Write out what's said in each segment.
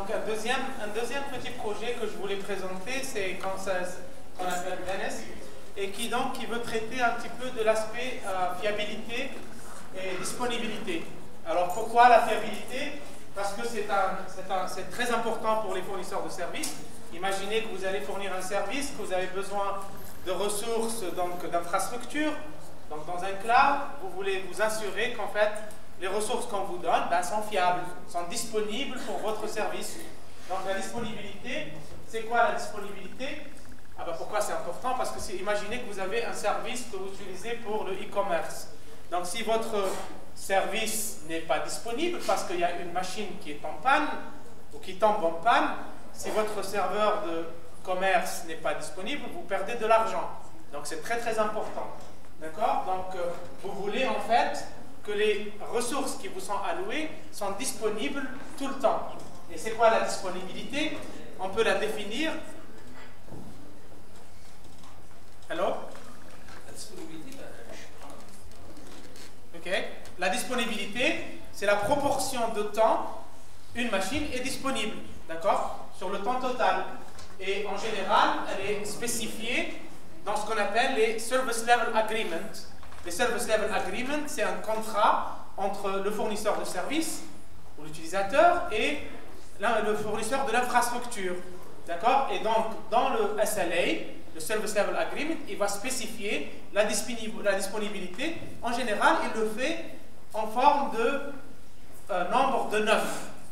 Donc un deuxième petit projet que je voulais présenter, c'est qu'on appelle NS, et qui veut traiter un petit peu de l'aspect fiabilité et disponibilité. Alors pourquoi la fiabilité? Parce que c'est très important pour les fournisseurs de services. Imaginez que vous allez fournir un service, que vous avez besoin de ressources, donc d'infrastructures. Donc dans un cloud, vous voulez vous assurer qu'en fait, les ressources qu'on vous donne sont fiables, sont disponibles pour votre service. Donc la disponibilité, c'est quoi la disponibilité? Pourquoi c'est important? Parce que imaginez que vous avez un service que vous utilisez pour le e-commerce. Donc si votre service n'est pas disponible parce qu'il y a une machine qui est en panne ou qui tombe en panne, si votre serveur de commerce n'est pas disponible, vous perdez de l'argent. Donc c'est très très important. D'accord? Donc vous voulez en fait que les ressources qui vous sont allouées sont disponibles tout le temps. Et c'est quoi la disponibilité? On peut la définir. Allô? La disponibilité, Ok. La disponibilité, c'est la proportion de temps une machine est disponible, d'accord? Sur le temps total. Et en général, elle est spécifiée dans ce qu'on appelle les Service Level Agreements. Les Service Level Agreements, c'est un contrat entre le fournisseur de service, ou l'utilisateur, et le fournisseur de l'infrastructure. D'accord? Et donc, dans le SLA, le Service Level Agreement, il va spécifier la disponibilité. En général, il le fait en forme de nombre de 9.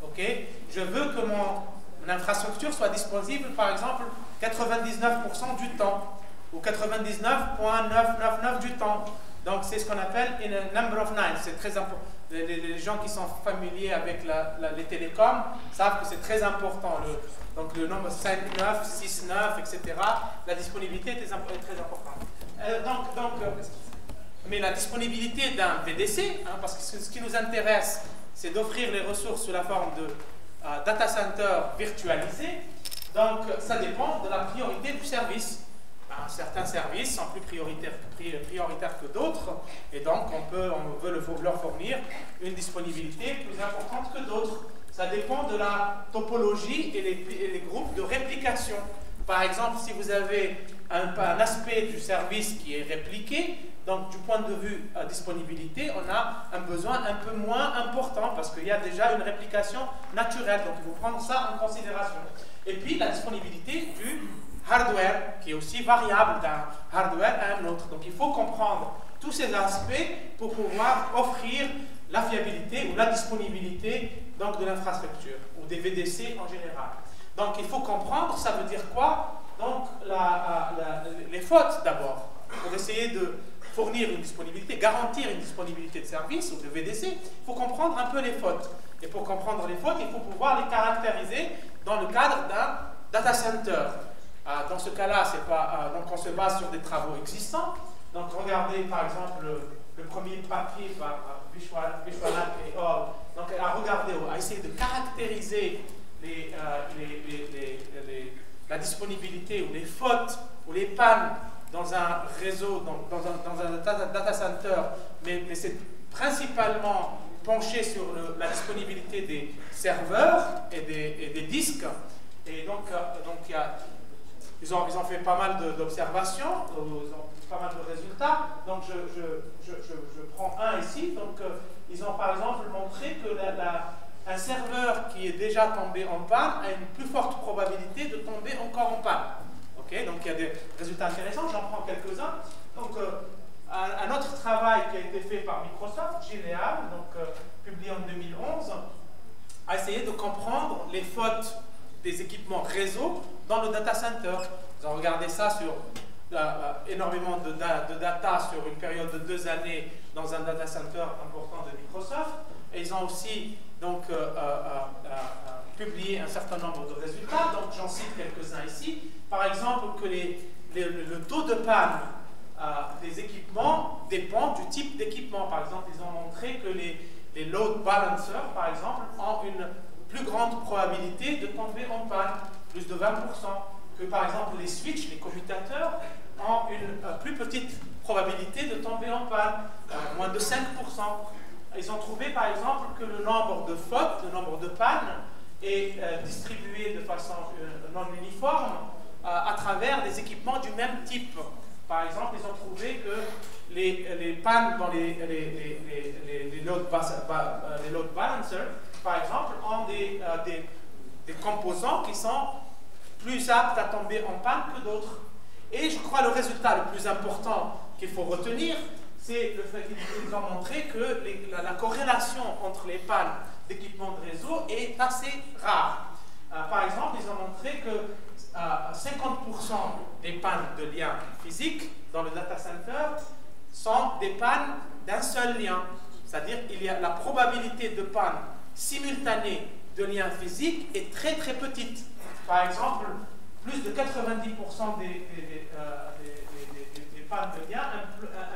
Okay? Je veux que mon infrastructure soit disponible, par exemple, 99% du temps, ou 99,999 du temps. Donc, c'est ce qu'on appelle in a number of nines. C'est très important. Les gens qui sont familiers avec les télécoms savent que c'est très important. Donc, le nombre 5, 9, 6, 9, etc. La disponibilité est très importante. Mais la disponibilité d'un VDC, parce que ce qui nous intéresse, c'est d'offrir les ressources sous la forme de data center virtualisé. Donc, ça dépend de la priorité du service. Certains services sont plus prioritaires que d'autres, et donc on veut leur fournir une disponibilité plus importante que d'autres. Ça dépend de la topologie et les groupes de réplication. Par exemple, si vous avez un aspect du service qui est répliqué, donc du point de vue disponibilité, on a un besoin un peu moins important parce qu'il y a déjà une réplication naturelle. Donc il faut prendre ça en considération. Et puis la disponibilité du hardware, qui est aussi variable d'un hardware à un autre. Donc il faut comprendre tous ces aspects pour pouvoir offrir la fiabilité ou la disponibilité donc, de l'infrastructure ou des VDC en général. Donc il faut comprendre, ça veut dire quoi? Donc les fautes d'abord, pour essayer de fournir une disponibilité, garantir une disponibilité de service ou de VDC, il faut comprendre un peu les fautes. Et pour comprendre les fautes, il faut pouvoir les caractériser dans le cadre d'un data center. Dans ce cas-là, donc on se base sur des travaux existants. Donc regardez par exemple le premier papier par Vishwanath et al. Donc à essayer de caractériser la disponibilité ou les fautes ou les pannes dans un réseau, dans un data center, mais c'est principalement penché sur la disponibilité des serveurs et des disques. Et donc ils ont fait pas mal d'observations, ils ont pas mal de résultats. Donc je prends un ici. Donc ils ont par exemple montré que un serveur qui est déjà tombé en panne a une plus forte probabilité de tomber encore en panne. Okay? Donc il y a des résultats intéressants, j'en prends quelques-uns. Donc un autre travail qui a été fait par Microsoft, Gilead, publié en 2011, a essayé de comprendre les fautes des équipements réseau dans le data center. Ils ont regardé ça sur énormément de data sur une période de 2 années dans un data center important de Microsoft. Et ils ont aussi donc publié un certain nombre de résultats. Donc j'en cite quelques-uns ici. Par exemple, que le taux de panne des équipements dépend du type d'équipement. Par exemple, ils ont montré que les load balancers, par exemple, ont une plus grande probabilité de tomber en panne, plus de 20%, que par exemple les switches, les commutateurs, ont une plus petite probabilité de tomber en panne, moins de 5%. Ils ont trouvé par exemple que le nombre de fautes, le nombre de pannes, est distribué de façon non uniforme à travers des équipements du même type. Par exemple, ils ont trouvé que les pannes dans les load balancers, par exemple, ont des composants qui sont plus aptes à tomber en panne que d'autres. Et je crois le résultat le plus important qu'il faut retenir, c'est le fait qu'ils ont montré que la corrélation entre les pannes d'équipements de réseau est assez rare. Par exemple, ils ont montré que 50% des pannes de liens physiques dans le data center sont des pannes d'un seul lien. C'est-à-dire qu'il y a la probabilité de panne simultanée de liens physiques est très très petite. Par exemple, plus de 90% des pannes de liens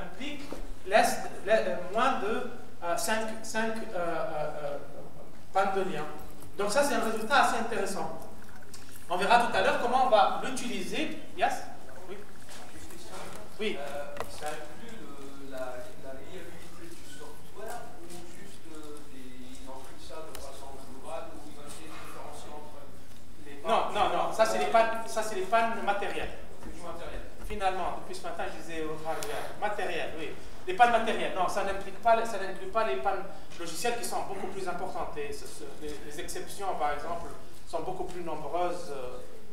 impliquent moins de 5 pannes de liens. Donc ça, c'est un résultat assez intéressant. On verra tout à l'heure comment on va l'utiliser. Yes? Oui. Oui. Ça inclut la reliabilité du software ou juste ils ont pris ça de façon globale ou ils ont essayé de différencier entre les pannes? Non. Ça, c'est les pannes matérielles. Du matériel. Finalement, depuis ce matin, je disais matériel, oui. Les pannes matérielles, non, ça n'inclut pas les pannes logicielles qui sont beaucoup plus importantes. Les exceptions, par exemple, sont beaucoup plus nombreuses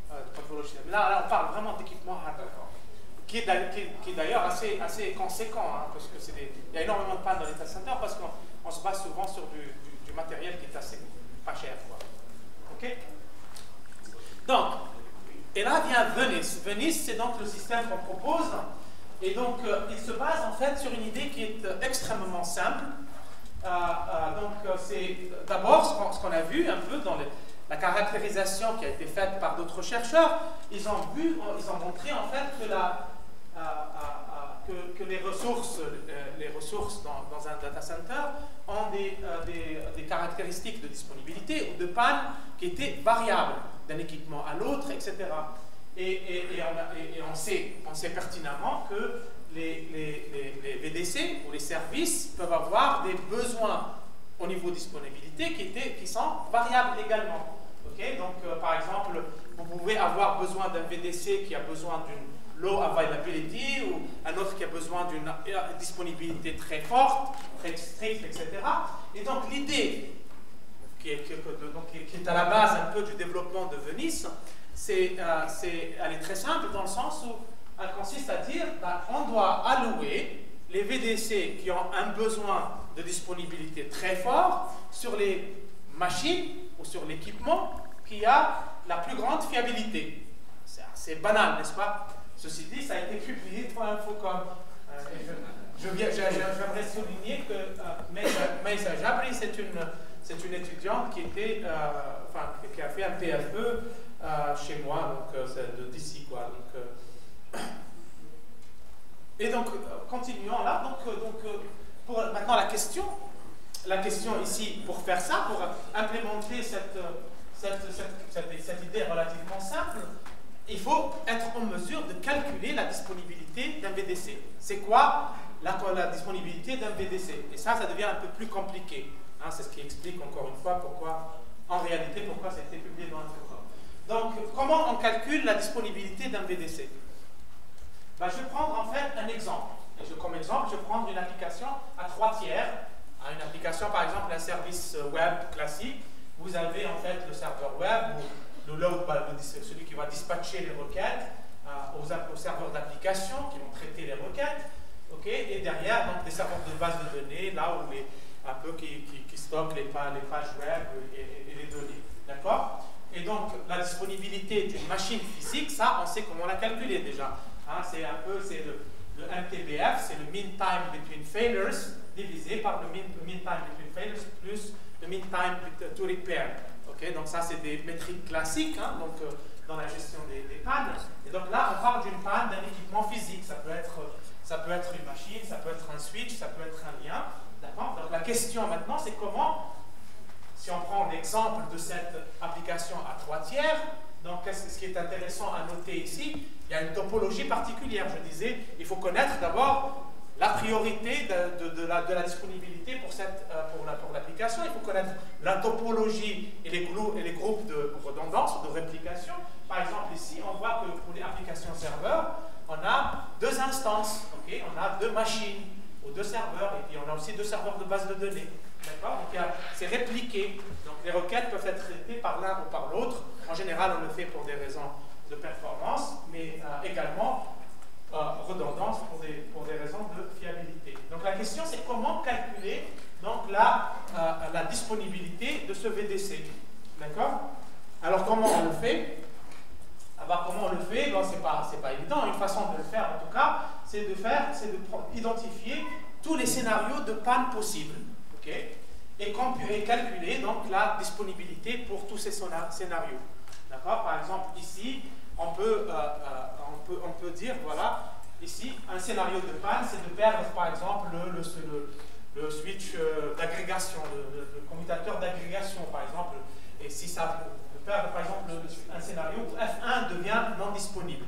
de logiciels. Mais là, on parle vraiment d'équipement hardware, qui est d'ailleurs assez conséquent, hein, parce que il y a énormément de pannes dans les data centers parce qu'on se base souvent sur du matériel qui est assez pas cher, quoi. Ok? Donc, et là vient Venice. Venice, c'est donc le système qu'on propose. Et donc, il se base en fait sur une idée qui est extrêmement simple. C'est d'abord ce qu'on a vu un peu dans la caractérisation qui a été faite par d'autres chercheurs. Ils ont montré en fait que les ressources dans un data center ont des caractéristiques de disponibilité ou de panne qui étaient variables d'un équipement à l'autre, etc. Et on sait pertinemment que les VDC ou les services peuvent avoir des besoins au niveau de disponibilité qui sont variables également. Okay? Donc, par exemple, vous pouvez avoir besoin d'un VDC qui a besoin d'une low availability ou un autre qui a besoin d'une disponibilité très forte, très stricte, etc. Et donc, l'idée qui est à la base un peu du développement de Venice, elle est très simple dans le sens où elle consiste à dire on doit allouer les VDC qui ont un besoin de disponibilité très fort sur les machines ou sur l'équipement qui a la plus grande fiabilité. C'est assez banal, n'est-ce pas? Ceci dit, ça a été publié pour Infocom. J'aimerais souligner que Meisa Jabri, c'est une étudiante qui a fait un PFE chez moi, donc c'est d'ici quoi. Et donc continuons là. Pour maintenant la question ici pour faire ça, pour implémenter cette idée relativement simple, il faut être en mesure de calculer la disponibilité d'un VDC. C'est quoi la disponibilité d'un VDC? Et ça devient un peu plus compliqué. Hein, c'est ce qui explique encore une fois pourquoi ça a été publié dans Infocom. Donc, comment on calcule la disponibilité d'un VDC? Je vais prendre en fait un exemple. Et comme exemple, je vais prendre une application à 3 tiers. Une application, par exemple, un service web classique. Vous avez en fait le serveur web ou le load, celui qui va dispatcher les requêtes aux serveurs d'application qui vont traiter les requêtes. Okay? Et derrière, donc, des serveurs de base de données, là où qui stockent les pages web et les données. D'accord? Et donc, la disponibilité d'une machine physique, ça, on sait comment la calculer déjà. Hein, c'est le MTBF, c'est le Mean Time Between Failures, divisé par le mean Time Between Failures plus le Mean Time to Repair. Okay? Donc ça, c'est des métriques classiques dans la gestion des pannes. Et donc là, on parle d'une panne d'un équipement physique. Ça peut être une machine, ça peut être un switch, ça peut être un lien. D'accord? Donc la question maintenant, c'est comment, si on prend l'exemple de cette application à 3 tiers, donc ce qui est intéressant à noter ici, il y a une topologie particulière. Je disais, il faut connaître d'abord la priorité de la disponibilité pour l'application. Il faut connaître la topologie et les groupes de redondance ou de réplication. Par exemple, ici, on voit que pour les applications serveurs, on a 2 instances, okay? On a 2 machines ou 2 serveurs, et puis on a aussi 2 serveurs de base de données. D'accord? Donc c'est répliqué. Donc les requêtes peuvent être traitées par l'un ou par l'autre. En général, on le fait pour des raisons de performance, mais également redondance pour des raisons de fiabilité. Donc la question, c'est comment calculer donc, la disponibilité de ce VDC. D'accord? Alors comment on le fait? Comment on le fait? Bon, c'est pas évident. Une façon de le faire, en tout cas, c'est d'identifier tous les scénarios de panne possibles. Okay? Et calculer donc la disponibilité pour tous ces scénarios. D'accord? Par exemple, ici, on peut dire, voilà, ici, un scénario de panne, c'est de perdre, par exemple, le switch d'agrégation, le commutateur d'agrégation, par exemple. Et si ça peut perdre, par exemple, un scénario où F1 devient non disponible.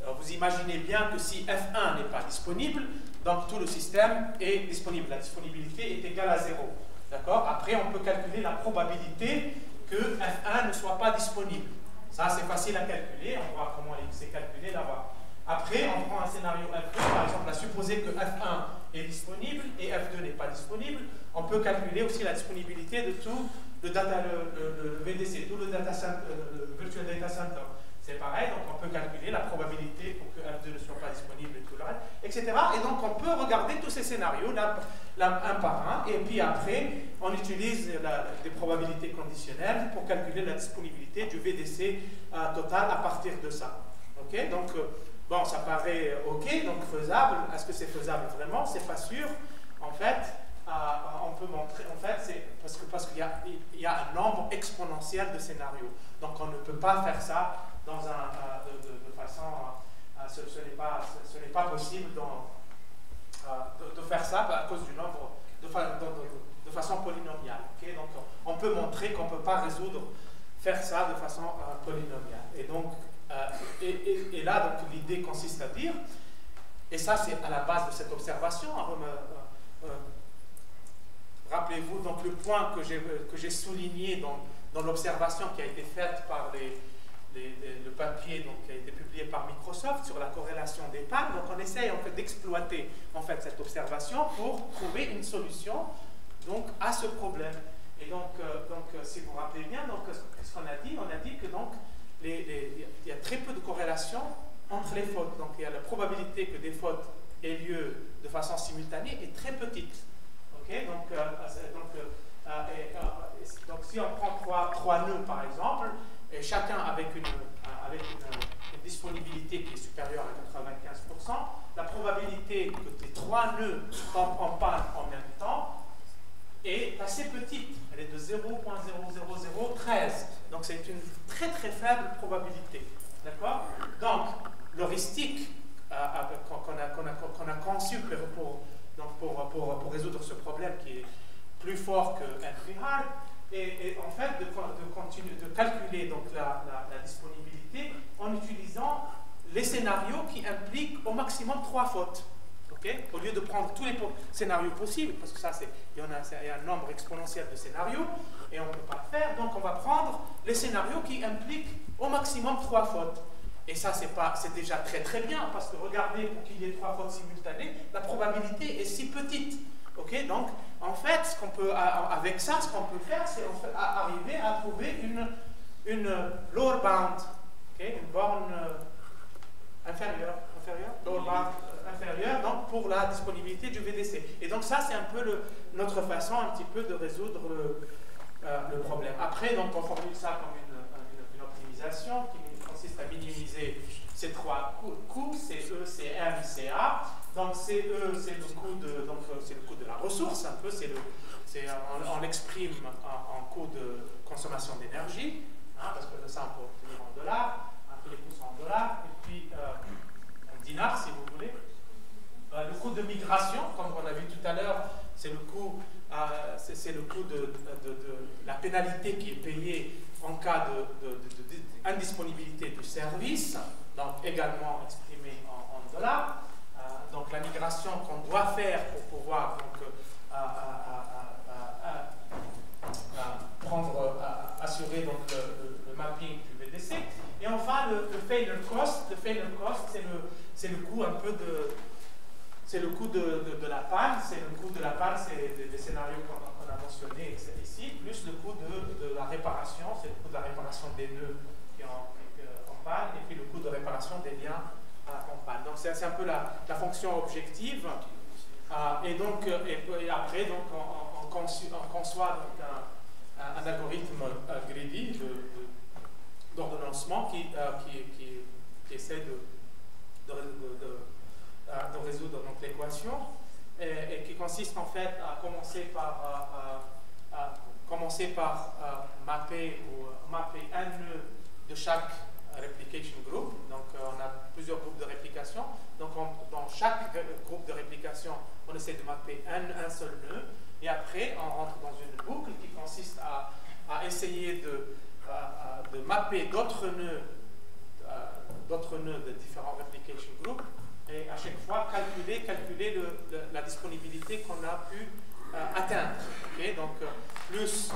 Alors, vous imaginez bien que si F1 n'est pas disponible, donc tout le système est disponible. La disponibilité est égale à 0. D'accord? Après, on peut calculer la probabilité que F1 ne soit pas disponible. Ça, c'est facile à calculer. On voit comment c'est calculé là-bas. Après, on prend un scénario F2, par exemple, à supposer que F1 est disponible et F2 n'est pas disponible. On peut calculer aussi la disponibilité de tout le VDC, tout le Virtual Data Center. C'est pareil, donc on peut calculer la probabilité pour que F2 ne soit pas disponible et tout le reste, etc. Et donc on peut regarder tous ces scénarios un par un, et puis après on utilise des probabilités conditionnelles pour calculer la disponibilité du VDC total à partir de ça. Ok, donc bon, ça paraît ok, donc faisable. Est-ce que c'est faisable vraiment? C'est pas sûr. En fait, on peut montrer, en fait, c'est parce qu'il y a un nombre exponentiel de scénarios. Donc on ne peut pas faire ça de façon, ce n'est pas possible de faire ça à cause du nombre, de façon polynomiale. Okay? Donc on peut montrer qu'on ne peut pas faire ça de façon polynomiale. Et donc, et là, donc, l'idée consiste à dire, et ça c'est à la base de cette observation, rappelez-vous donc le point que j'ai souligné dans l'observation qui a été faite par le papier donc, qui a été publié par Microsoft sur la corrélation des pannes. Donc on essaye en fait d'exploiter en fait cette observation pour trouver une solution donc à ce problème. Et donc si vous vous rappelez bien, donc qu'est-ce qu'on a dit? On a dit que donc il y a très peu de corrélation entre les fautes. Donc il y a la probabilité que des fautes aient lieu de façon simultanée est très petite. Okay? Donc si on prend trois nœuds par exemple, et chacun avec une disponibilité qui est supérieure à 95%, la probabilité que les 3 nœuds tombent en panne en même temps est assez petite. Elle est de 0,00013. Donc c'est une très très faible probabilité. D'accord? Donc l'heuristique qu'on a conçu pour résoudre ce problème qui est plus fort que Henry Hart, et en fait de calculer donc la disponibilité en utilisant les scénarios qui impliquent au maximum 3 fautes. Okay? Au lieu de prendre tous les scénarios possibles, parce que ça il y a un nombre exponentiel de scénarios et on ne peut pas le faire, donc on va prendre les scénarios qui impliquent au maximum 3 fautes. Et ça c'est déjà très très bien, parce que regardez, pour qu'il y ait 3 fautes simultanées, la probabilité est si petite. Okay? Donc, en fait, avec ça, ce qu'on peut faire, c'est arriver à trouver une lower bound, okay? Une borne inférieure, lower bound inférieure, donc pour la disponibilité du VDC. Et donc ça, c'est un peu notre façon un petit peu de résoudre le problème. Après, donc, on formule ça comme une optimisation qui consiste à minimiser ces 3 coûts, CE, CM, CA. Donc CE, c'est le coût de la ressource, un peu, on l'exprime en coût de consommation d'énergie, hein, parce que ça on peut obtenir en dollars, tous les coûts sont en dollars, et puis en dinars si vous voulez. Le coût de migration, comme on a vu tout à l'heure, c'est le coût de la pénalité qui est payée en cas d'indisponibilité du service, donc également exprimé en dollars. donc la migration qu'on doit faire pour pouvoir donc, assurer donc, le mapping du VDC. Et enfin, le failure cost. Le failure cost, c'est le coût un peu de... C'est le coût de la panne. C'est le coût de la panne, c'est des scénarios qu'on a mentionnés ici, plus le coût de la réparation. C'est le coût de la réparation des nœuds qui en panne, et puis le coût de réparation des liens en panne. Donc c'est un peu la fonction objective. Et donc, et après, donc, on conçoit donc, un algorithme greedy d'ordonnancement qui essaie de résoudre l'équation et qui consiste en fait à commencer par mapper un nœud de chaque replication group. Donc on a plusieurs groupes de réplication. Donc dans chaque groupe de réplication, on essaie de mapper un seul nœud. Et après, on rentre dans une boucle qui consiste à essayer de mapper d'autres nœuds de différents replication groups et à chaque fois calculer la disponibilité qu'on a pu atteindre. Okay? Donc plus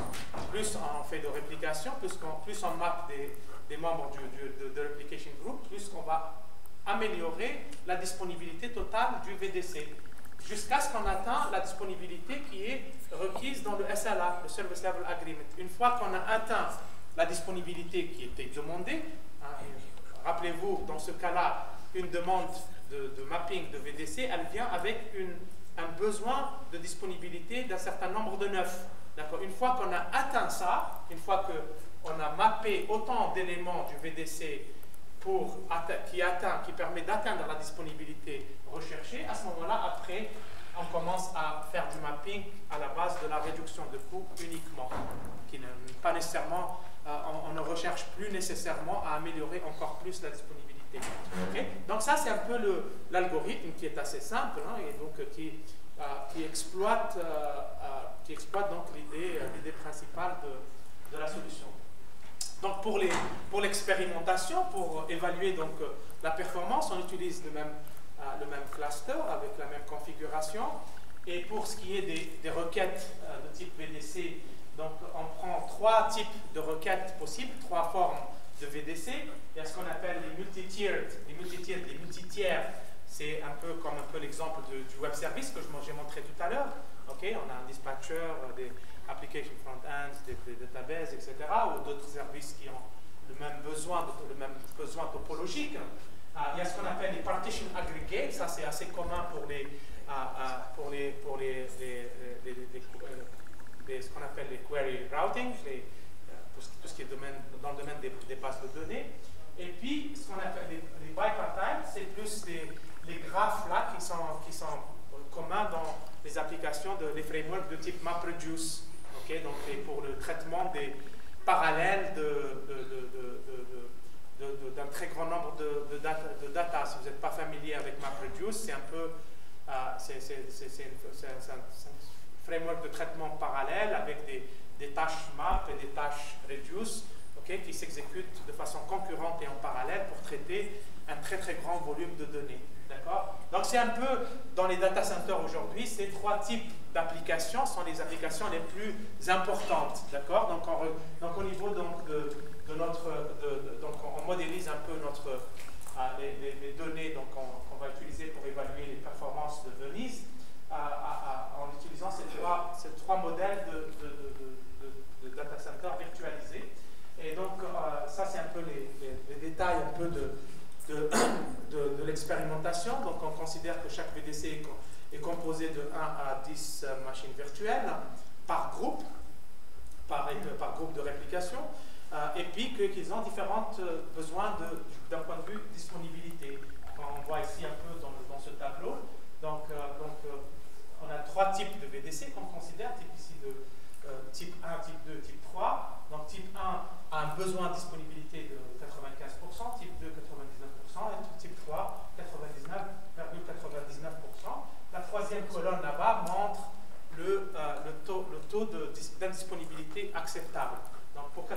on fait de réplication, plus on mappe des membres de replication group, plus on va améliorer la disponibilité totale du VDC, jusqu'à ce qu'on atteigne la disponibilité qui est requise dans le SLA, le Service Level Agreement. Une fois qu'on a atteint la disponibilité qui était demandée, rappelez-vous, dans ce cas-là, une demande de mapping de VDC, elle vient avec un besoin de disponibilité d'un certain nombre de nœuds. Une fois qu'on a atteint ça, une fois qu'on a mappé autant d'éléments du VDC qui permet d'atteindre la disponibilité recherchée, à ce moment-là, après, on commence à faire du mapping à la base de la réduction de coûts uniquement, qui n'est pas nécessairement, on ne recherche plus nécessairement à améliorer encore plus la disponibilité. Okay? Donc ça, c'est un peu l'algorithme qui est assez simple, hein, et donc qui exploite donc l'idée principale de la solution. Donc pour l'expérimentation, pour évaluer donc la performance, on utilise le même cluster avec la même configuration. Et pour ce qui est des requêtes de type VDC, donc on prend 3 types de requêtes possibles, 3 formes de VDC. Il y a ce qu'on appelle les multi-tiered. Les multi-tiers, c'est un peu comme l'exemple du web service que j'ai montré tout à l'heure. Okay? On a un dispatcher, des application front-ends, des databases, etc. ou d'autres services qui ont le même besoin topologique. Il y a ce qu'on appelle les partition aggregates. Ça, c'est assez commun pour ce qu'on appelle les query routing, tout ce qui est dans le domaine des bases de données. Et puis, ce qu'on appelle les bipartite, c'est plus les graphes là qui sont communs dans les applications les frameworks de type MapReduce. Okay? Donc, pour le traitement des parallèles d'un très grand nombre de data. Si vous n'êtes pas familier avec MapReduce, c'est un peu c'est un framework de traitement parallèle avec des tâches map et des tâches reduce, okay, qui s'exécutent de façon concurrente et en parallèle pour traiter un très très grand volume de données. Donc c'est un peu, dans les data centers aujourd'hui, ces 3 types d'applications sont les applications les plus importantes. Donc au niveau donc, donc on modélise un peu les données qu'on va utiliser pour évaluer les performances de Venise en utilisant ces trois modèles de data center virtualisés. Et donc ça c'est un peu les détails un peu de l'expérimentation. Donc on considère que chaque VDC est composé de 1 à 10 machines virtuelles par groupe de réplication, et puis qu'ils ont différents besoins d'un point de vue disponibilité. On voit ici un peu dans ce tableau. Donc on a 3 types de VDC qu'on considère, type ici de type 1, type 2, type 3. Donc type 1 a un besoin de disponibilité de 95%, type 2 99% et type 3 99,99%. La troisième colonne là-bas montre le taux d'indisponibilité acceptable. Donc pour 95% de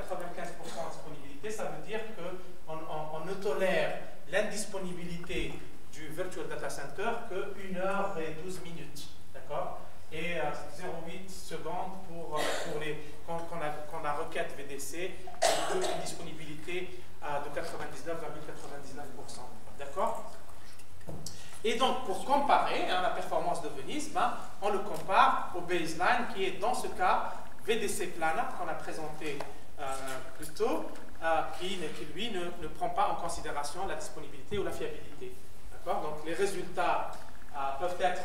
disponibilité, ça veut dire qu'on ne tolère l'indisponibilité du Virtual Data data center que 1 heure et 12 minutes. D'accord? Et 0,8 secondes quand la requête VDC a une disponibilité de 99,99%. D'accord? Et donc, pour comparer la performance de Venise, on le compare au baseline qui est dans ce cas VDC Planner qu'on a présenté plus tôt, qui lui ne prend pas en considération la disponibilité ou la fiabilité. D'accord? Donc, les résultats peuvent être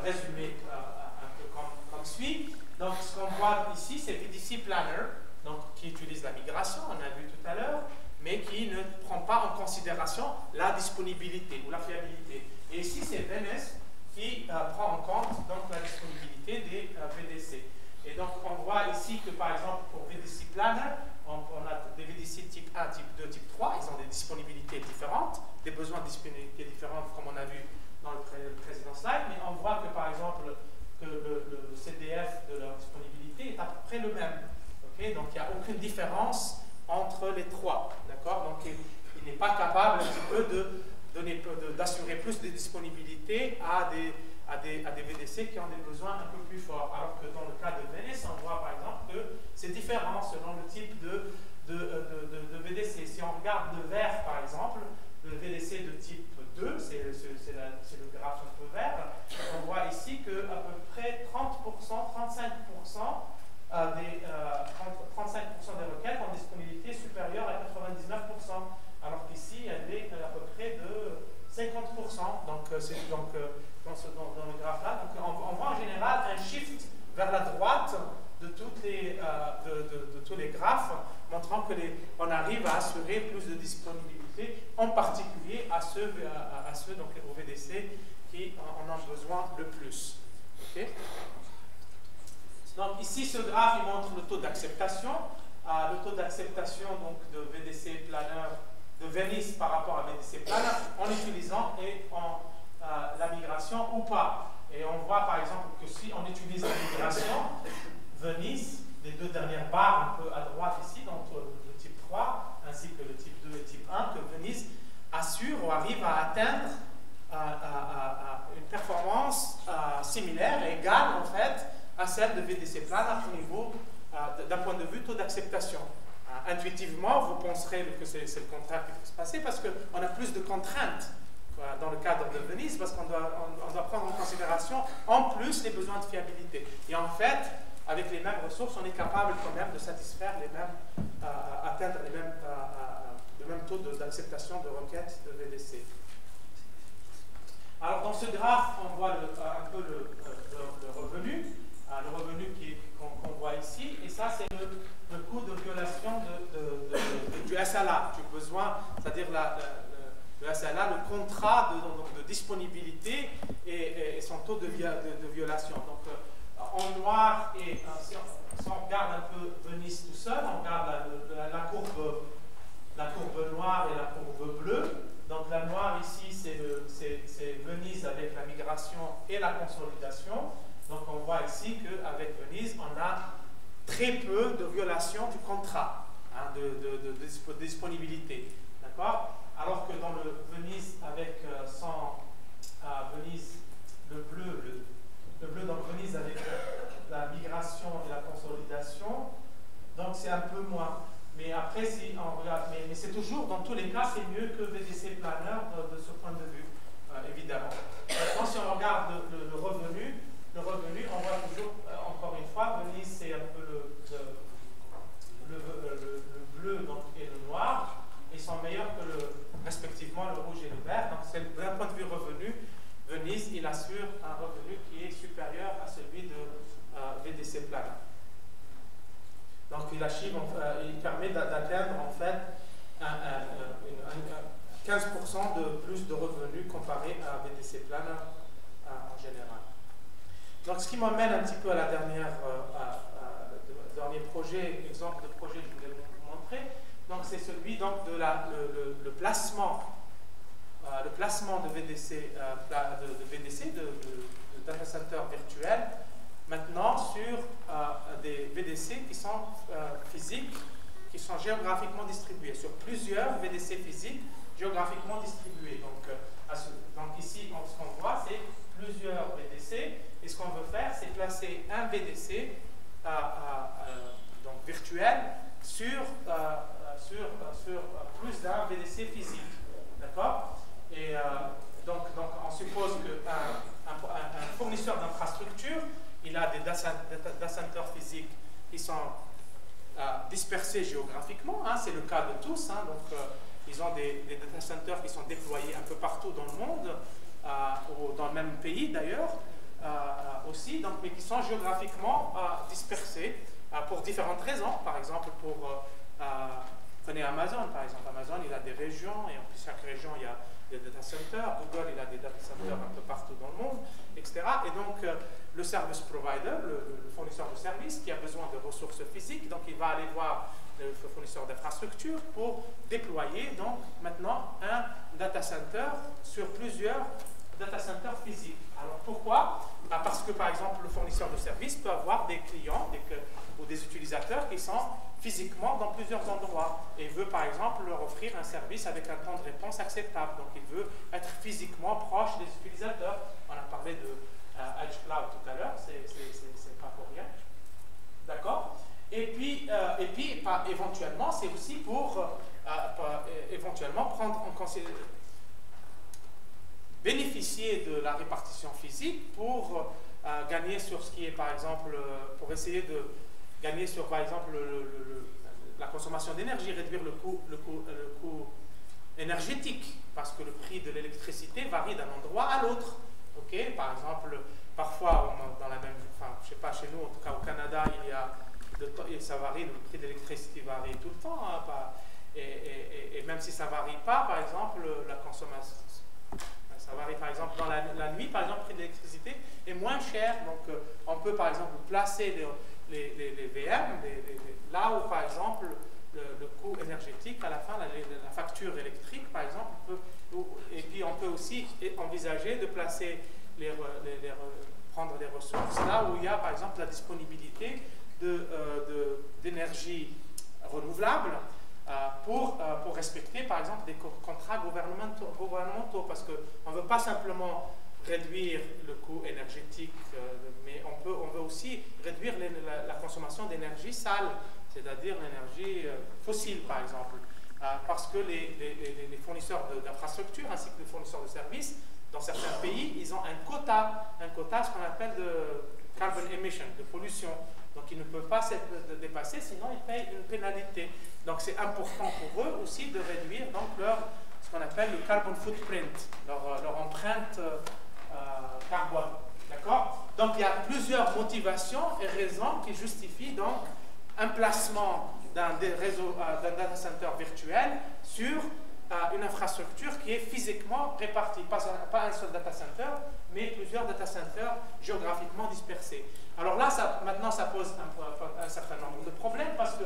résumés un peu comme suit. Donc, ce qu'on voit ici, c'est VDC Planner, donc, qui utilise la migration, on a vu tout à l'heure, mais qui ne prend pas en considération la disponibilité ou la fiabilité. Et ici, c'est VNS qui prend en compte donc, la disponibilité des VDC. Et donc, on voit ici que, par exemple, pour VDC Planner, on a des VDC type 1, type 2, type 3. Ils ont des disponibilités différentes, des besoins de disponibilité différentes, comme on a vu dans le précédent slide. Mais on voit que, par exemple, que le CDF de leur disponibilité est à peu près le même. Okay? Donc, il n'y a aucune différence entre les trois. D'accord? Donc, il n'est pas capable un petit peu d'assurer plus de disponibilité à des VDC qui ont des besoins un peu plus forts. Alors que dans le cas de VNS, on voit par exemple que c'est différent selon le type de VDC. Si on regarde le vert par exemple, le VDC de type 2, c'est le graphe un peu vert, on voit ici qu'à peu près 30%, 35% des requêtes ont disponibilité supérieure à 99%, alors qu'ici elle est à peu près de 50%. Donc, dans le graphe là, donc, on voit en général un shift vers la droite de tous les graphes, montrant qu'on arrive à assurer plus de disponibilité, en particulier à ceux donc, au VDC qui en ont besoin le plus. Okay? Donc ici, ce graphe il montre le taux d'acceptation. Le taux d'acceptation de VDC Planner, de Venise par rapport à VDC Planner, en utilisant la migration ou pas. Et on voit par exemple que si on utilise la migration, Venise, les deux dernières barres un peu à droite ici, donc le type 3, ainsi que le type 2 et type 1, que Venise assure ou arrive à atteindre une performance similaire, égale en fait, à celle de VDC Planner au niveau d'un point de vue taux d'acceptation. Intuitivement, vous penserez que c'est le contraire qui peut se passer parce qu'on a plus de contraintes dans le cadre de Venise parce qu'on doit prendre en considération en plus les besoins de fiabilité. Et en fait, avec les mêmes ressources, on est capable quand même de satisfaire atteindre le même taux d'acceptation de requêtes de VDC. Alors dans ce graphe, on voit un peu le revenu. Le revenu qu'on voit ici, et ça c'est le coût de violation du SLA, du besoin, c'est-à-dire le SLA, le contrat de disponibilité et son taux de violation. Donc en noir, et si on regarde un peu Venise tout seul, on regarde la courbe noire et la courbe bleue. Donc la noire ici c'est Venise avec la migration et la consolidation. Donc on voit ici qu'avec Venise, on a très peu de violations du contrat, de disponibilité. D'accord? Alors que dans le Venise avec Venise, le bleu dans Venise avec la migration et la consolidation, donc c'est un peu moins. Mais après, si on regarde, mais c'est toujours, dans tous les cas, c'est mieux que VDC Planner de ce point de vue, évidemment. Maintenant, si on regarde le revenu, on voit toujours, encore une fois, Venise, c'est un peu le bleu donc, et le noir, et sont meilleurs que respectivement le rouge et le vert. Donc, d'un point de vue revenu, Venise, il assure un revenu qui est supérieur à celui de VDC Planner. Donc, il permet d'atteindre en fait 15% de plus de revenus comparé à VDC Planner en général. Donc, ce qui m'emmène un petit peu à la dernier projet, exemple de projet que je voulais vous montrer. Donc, c'est celui donc, de le placement de VDC, de data center virtuel, maintenant sur des VDC qui sont physiques, qui sont géographiquement distribués, sur plusieurs VDC physiques géographiquement distribués. Donc ici, ce qu'on voit, c'est plusieurs VDC. Et ce qu'on veut faire, c'est placer un VDC donc virtuel sur plus d'un VDC physique. D'accord? Et donc, on suppose qu'un fournisseur d'infrastructure, il a des data centers physiques qui sont dispersés géographiquement, hein, c'est le cas de tous. Hein, donc, ils ont des data centers qui sont déployés un peu partout dans le monde, ou dans le même pays d'ailleurs, aussi, donc, mais qui sont géographiquement dispersés pour différentes raisons. Par exemple, prenez Amazon, par exemple. Amazon, il a des régions, et en plus, chaque région, il y a des data centers. Google, il a des data centers un peu partout dans le monde, etc. Et donc, le service provider, le fournisseur de services, qui a besoin de ressources physiques, donc il va aller voir le fournisseur d'infrastructures pour déployer, donc, maintenant, un data center sur plusieurs data centers physiques. Alors, pourquoi? Parce que, par exemple, le fournisseur de services peut avoir des clients ou des utilisateurs qui sont physiquement dans plusieurs endroits et veut par exemple leur offrir un service avec un temps de réponse acceptable. Donc il veut être physiquement proche des utilisateurs. On a parlé de Edge Cloud tout à l'heure, c'est pas pour rien. D'accord? Et puis éventuellement, c'est aussi pour éventuellement prendre en considération, bénéficier de la répartition physique pour gagner sur ce qui est par exemple, pour essayer de gagner sur, par exemple, la consommation d'énergie, réduire le coût énergétique, parce que le prix de l'électricité varie d'un endroit à l'autre. Okay? Par exemple, parfois, dans la même, enfin, je ne sais pas, chez nous, en tout cas au Canada, ça varie, le prix de l'électricité varie tout le temps, hein, et même si ça ne varie pas, par exemple, la consommation, ça varie, par exemple, dans la nuit, par exemple, le prix de l'électricité est moins cher, donc on peut, par exemple, placer les VM, là où, par exemple, le coût énergétique, à la fin, la facture électrique, par exemple, et puis on peut aussi envisager de placer, prendre des ressources là où il y a, par exemple, la disponibilité d'énergie renouvelable pour respecter, par exemple, des contrats gouvernementaux, parce qu'on ne veut pas simplement réduire le coût énergétique, mais on veut aussi réduire la consommation d'énergie sale, c'est-à-dire l'énergie fossile, par exemple. Parce que les fournisseurs d'infrastructures ainsi que les fournisseurs de services, dans certains pays, ils ont un quota ce qu'on appelle de carbon emission, de pollution. Donc ils ne peuvent pas se dépasser, sinon ils payent une pénalité. Donc c'est important pour eux aussi de réduire donc ce qu'on appelle le carbon footprint, leur empreinte carbone. D'accord? Donc il y a plusieurs motivations et raisons qui justifient donc un placement d'un data center virtuel sur une infrastructure qui est physiquement répartie. Pas un seul data center, mais plusieurs data centers géographiquement dispersés. Alors là, maintenant, ça pose un certain nombre de problèmes parce que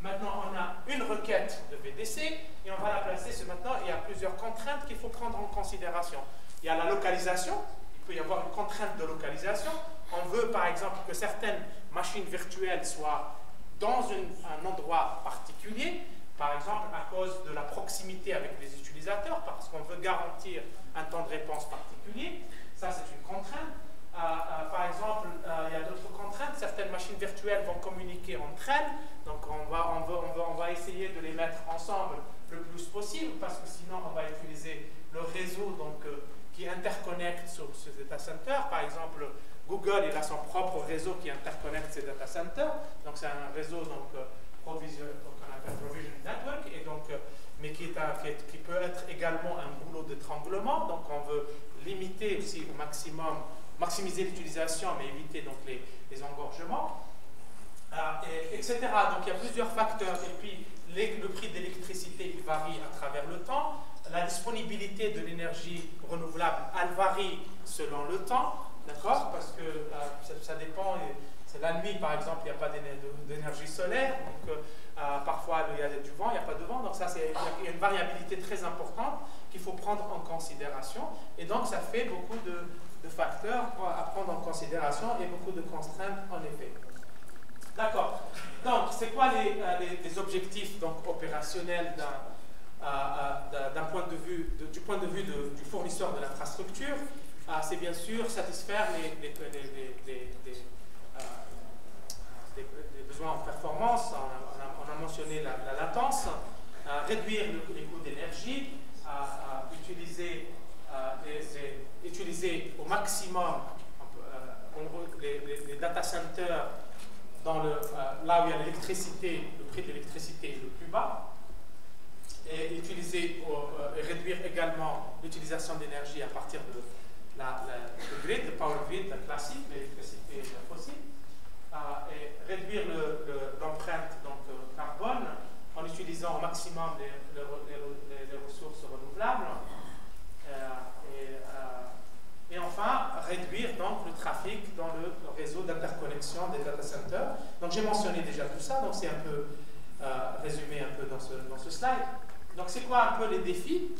maintenant, on a une requête de VDC et on va la placer. Maintenant, il y a plusieurs contraintes qu'il faut prendre en considération. Il y a la localisation. Il peut y avoir une contrainte de localisation. On veut, par exemple, que certaines machines virtuelles soient dans un endroit particulier, par exemple à cause de la proximité avec les utilisateurs, parce qu'on veut garantir un temps de réponse particulier. Ça, c'est une contrainte. Par exemple, il y a d'autres contraintes. Certaines machines virtuelles vont communiquer entre elles. Donc, on va essayer de les mettre ensemble le plus possible, parce que sinon, on va utiliser le réseau qui interconnecte sur ce data center. Par exemple, Google, il a son propre réseau qui interconnecte ces data centers. Donc, c'est un réseau qu'on appelle Provision Network, et mais qui peut être également un goulot d'étranglement. Donc, on veut limiter aussi au maximum, maximiser l'utilisation, mais éviter donc les engorgements, etc. Donc, il y a plusieurs facteurs. Et puis, le prix d'électricité, il varie à travers le temps. La disponibilité de l'énergie renouvelable, elle varie selon le temps. D'accord? Parce que ça dépend. C'est la nuit, par exemple, il n'y a pas d'énergie solaire. Donc, parfois, il y a du vent, il n'y a pas de vent. Donc, il y a une variabilité très importante qu'il faut prendre en considération. Et donc, ça fait beaucoup de facteurs à prendre en considération et beaucoup de contraintes, en effet. D'accord. Donc, c'est quoi les objectifs donc, opérationnels du point de vue du fournisseur de l'infrastructure, c'est bien sûr satisfaire les besoins en performance. On a mentionné la latence, réduire les coûts d'énergie, utiliser au maximum les data centers là où il y a l'électricité, le prix de l'électricité est le plus bas, et réduire également l'utilisation d'énergie à partir de le grid, le power grid classique, l'électricité fossile, et réduire l'empreinte carbone en utilisant au maximum les ressources renouvelables, et enfin réduire donc le trafic dans le réseau d'interconnexion des data centers. Donc j'ai mentionné déjà tout ça, donc c'est un peu résumé un peu dans ce slide. Donc c'est quoi un peu les défis?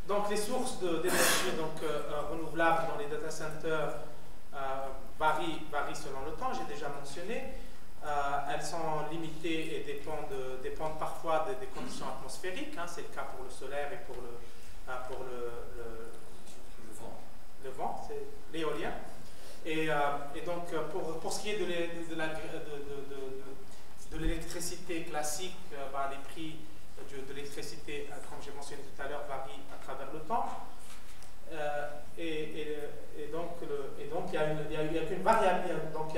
Donc les sources d'énergie renouvelables dans les data centers varient selon le temps, j'ai déjà mentionné. Elles sont limitées et dépendent parfois des conditions atmosphériques, hein, c'est le cas pour le solaire et pour le vent, c'est l'éolien. Et donc pour ce qui est de l'électricité classique, les prix de l'électricité, comme j'ai mentionné tout à l'heure, varient à travers le temps. Donc il y a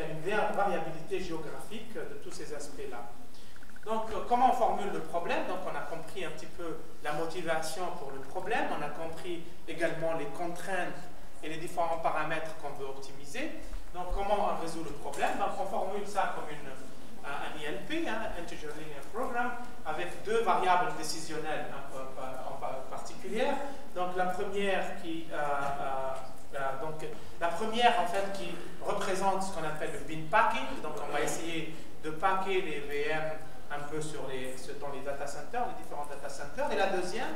une variabilité géographique de tous ces aspects-là. Donc comment on formule le problème? Donc on a compris un petit peu la motivation pour le problème, on a compris également les contraintes et les différents paramètres qu'on veut optimiser. Donc comment on résout le problème? Donc on formule ça comme un ILP, Integer Linear Program, avec deux variables décisionnelles en particulière. Donc la première en fait qui représente ce qu'on appelle le bin packing. Donc on va essayer de packer les VM un peu dans les data centers, les différents data centers. Et la deuxième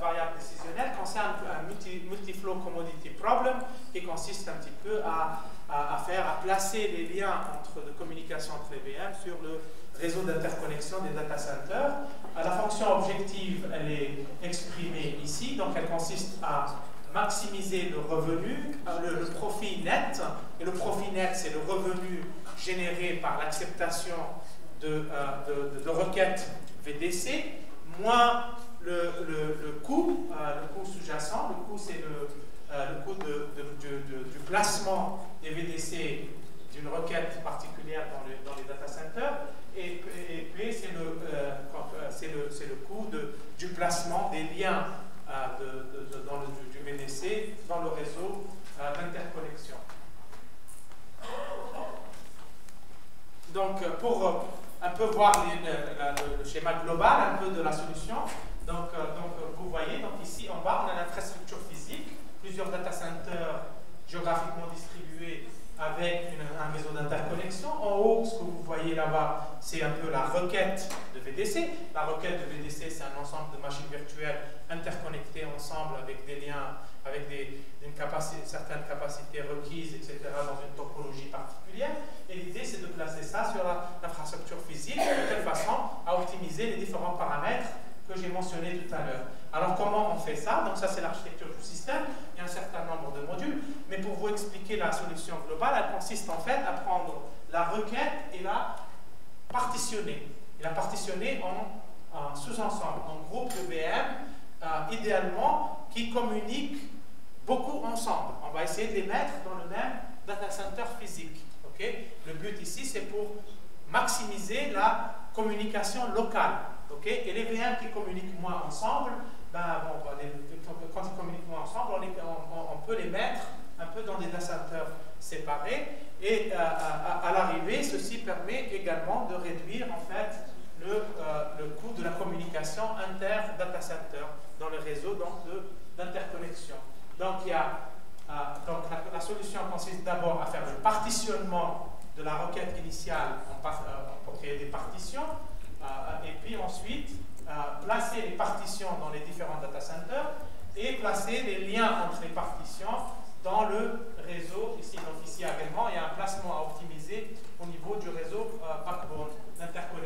variable décisionnelle concerne un multi-flow commodity problem qui consiste un petit peu à placer les liens de communication entre les VM sur le réseau d'interconnexion des data centers. La fonction objective, elle est exprimée ici, donc elle consiste à maximiser le revenu, le profit net, et le profit net, c'est le revenu généré par l'acceptation de requêtes VDC, moins le coût sous-jacent. Le coût, c'est le coût du placement des VDC d'une requête particulière dans les data centers, et P, c'est le coût du placement des liens du VDC dans le réseau d'interconnexion. Donc, pour un peu voir le schéma global un peu de la solution, donc vous voyez, donc ici en bas, on a l'infrastructure physique, plusieurs data centers géographiquement distribués avec un réseau d'interconnexion. En haut, ce que vous voyez là-bas, c'est un peu la requête de VDC. La requête de VDC, c'est un ensemble de machines virtuelles interconnectées ensemble avec des liens, avec certaines capacités requises, etc., dans une topologie particulière. Et l'idée, c'est de placer ça sur l'infrastructure physique de telle façon à optimiser les différents paramètres que j'ai mentionnés tout à l'heure. Alors, comment on fait ça? Donc, ça, c'est l'architecture du système. Il y a un certain nombre de modules. Mais pour vous expliquer la solution globale, elle consiste en fait à prendre la requête et la partitionner. Et la partitionner en sous-ensemble, en groupes de VM, idéalement, qui communiquent beaucoup ensemble. On va essayer de les mettre dans le même data center physique. Okay? Le but ici, c'est pour maximiser la communication locale. Okay? Et les VM qui communiquent moins ensemble, quand ils communiquent moins ensemble, on peut les mettre un peu dans des data centers séparés. Et à l'arrivée, ceci permet également de réduire en fait le coût de la communication inter-data center dans le réseau d'interconnexion. Donc, la solution consiste d'abord à faire le partitionnement de la requête initiale pour créer des partitions, et puis ensuite placer les partitions dans les différents data centers et placer les liens entre les partitions dans le réseau. Ici également, il y a un placement à optimiser au niveau du réseau backbone d'interconnexion.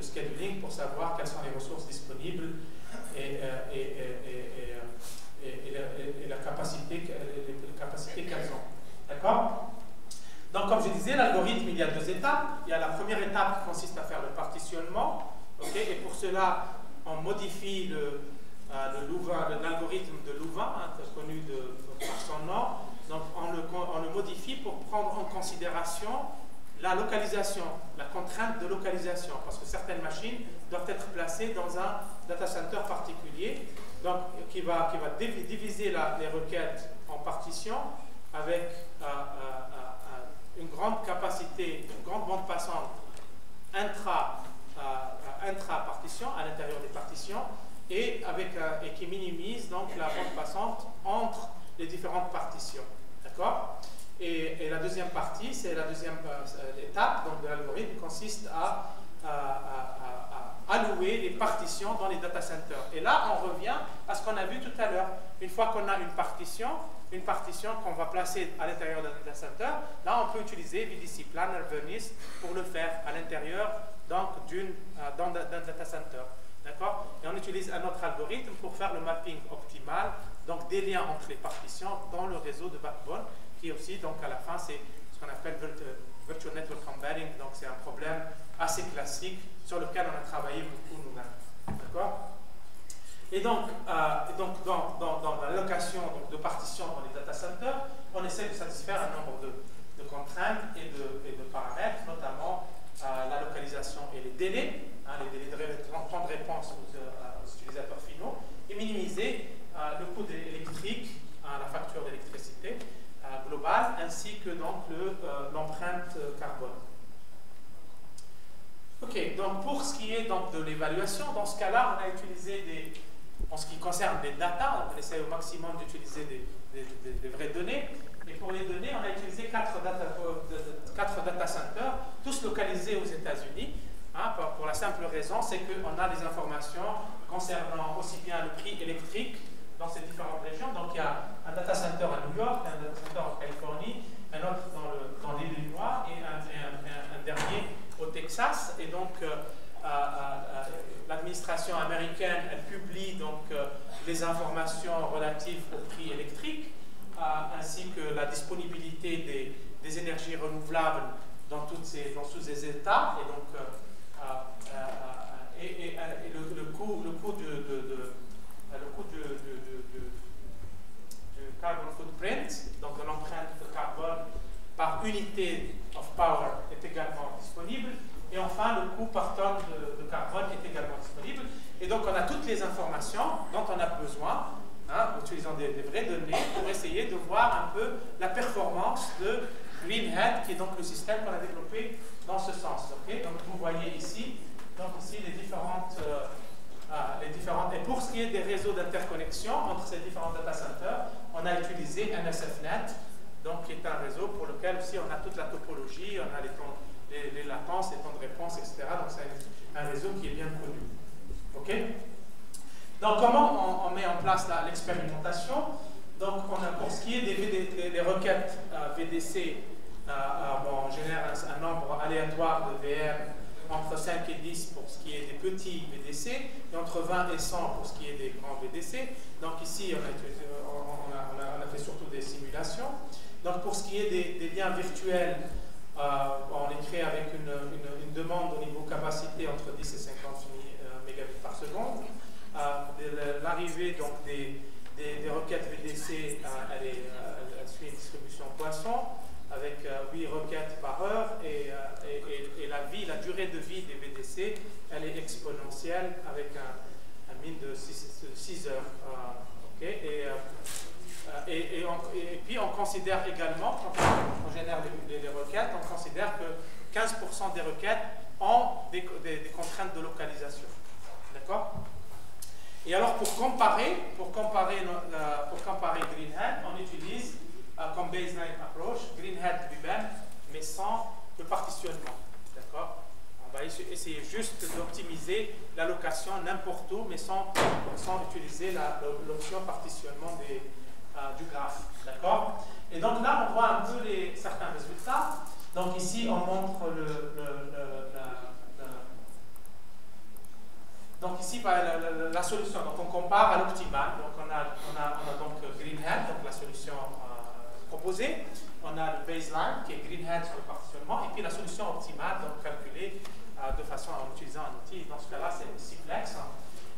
scheduling pour savoir quelles sont les ressources disponibles et la capacité qu'elles ont. D'accord? Donc, comme je disais, l'algorithme, il y a deux étapes. Il y a la première étape qui consiste à faire le partitionnement. Okay? Et pour cela, on modifie l'algorithme de Louvain, connu par son nom. Donc, on le modifie pour prendre en considération la localisation, la contrainte de localisation, parce que certaines machines doivent être placées dans un data center particulier, donc qui va diviser les requêtes en partitions avec une grande capacité, une grande bande passante intra-partition, à l'intérieur des partitions, et qui minimise donc la bande passante entre les différentes partitions. D'accord? Et la deuxième partie, c'est la deuxième étape donc, de l'algorithme, consiste à allouer les partitions dans les data centers. Et là, on revient à ce qu'on a vu tout à l'heure. Une fois qu'on a une partition qu'on va placer à l'intérieur d'un data center, là, on peut utiliser VDC Planner Venice pour le faire à l'intérieur d'un data center. D'accord? Et on utilise un autre algorithme pour faire le mapping optimal, donc des liens entre les partitions dans le réseau de backbone, qui aussi, donc à la fin, c'est ce qu'on appelle Virtual Network Embedding, donc c'est un problème assez classique sur lequel on a travaillé beaucoup nous-mêmes. D'accord? Et donc dans l'allocation de partitions dans les data centers, on essaie de satisfaire un nombre de contraintes et de paramètres, notamment la localisation et les délais, les délais de temps de réponse aux utilisateurs finaux, et minimiser le coût électrique, la facture d'électricité globale, ainsi que donc l'empreinte carbone. Ok, donc pour ce qui est donc de l'évaluation, dans ce cas-là, on a utilisé en ce qui concerne les data, on essaie au maximum d'utiliser des vraies données. Et pour les données, on a utilisé 4 data centers, tous localisés aux États-Unis. Pour la simple raison, c'est qu'on a des informations concernant aussi bien le prix électrique dans ces différentes régions. Donc il y a un data center à New York, un data center en Californie, un autre dans l'Illinois et un dernier au Texas. Et donc l'administration américaine, elle publie donc les informations relatives au prix électrique, ainsi que la disponibilité des énergies renouvelables dans tous ces États, et donc le coût du carbon footprint, donc de l'empreinte de carbone par unité of power, est également disponible. Et enfin, le coût par tonne de carbone est également disponible. Et donc, on a toutes les informations dont on a besoin, en utilisant des vraies données, pour essayer de voir un peu la performance de Greenhead, qui est donc le système qu'on a développé dans ce sens. Okay? Donc, vous voyez ici, les différentes... et pour ce qui est des réseaux d'interconnexion entre ces différents data centers, on a utilisé NSFNet, donc qui est un réseau pour lequel aussi on a toute la topologie, on a les latences, les temps de réponse, etc. Donc c'est un réseau qui est bien connu. Ok? Donc comment on met en place l'expérimentation? Donc pour ce qui est des requêtes VDC, on génère un nombre aléatoire de VM entre 5 et 10 pour ce qui est des petits VDC, et entre 20 et 100 pour ce qui est des grands VDC. Donc ici, on a fait surtout des simulations. Donc pour ce qui est des liens virtuels, on est créé avec une demande au niveau capacité entre 10 et 50 mégabits par seconde. L'arrivée donc des requêtes VDC, elle suit une distribution poisson, avec 8 requêtes par heure, et la durée de vie des VDC, elle est exponentielle avec un min de 6 heures. Okay? Et puis on considère également, quand on génère les requêtes, on considère que 15% des requêtes ont des contraintes de localisation. D'accord? Et alors pour comparer Greenhead, on utilise comme baseline approach Greenhead lui-même, mais sans le partitionnement. D'accord? On va essayer juste d'optimiser l'allocation n'importe où, mais sans utiliser l'option partitionnement du graphe. D'accord? Et donc là, on voit un peu certains résultats. Donc ici, on montre Donc ici, la solution, donc on compare à l'optimal. Donc on a donc Greenhead, donc la solution proposée. On a le baseline qui est Greenhead sur le partitionnement, et puis la solution optimale, donc calculée de façon en utilisant un outil. Dans ce cas-là, c'est Simplex,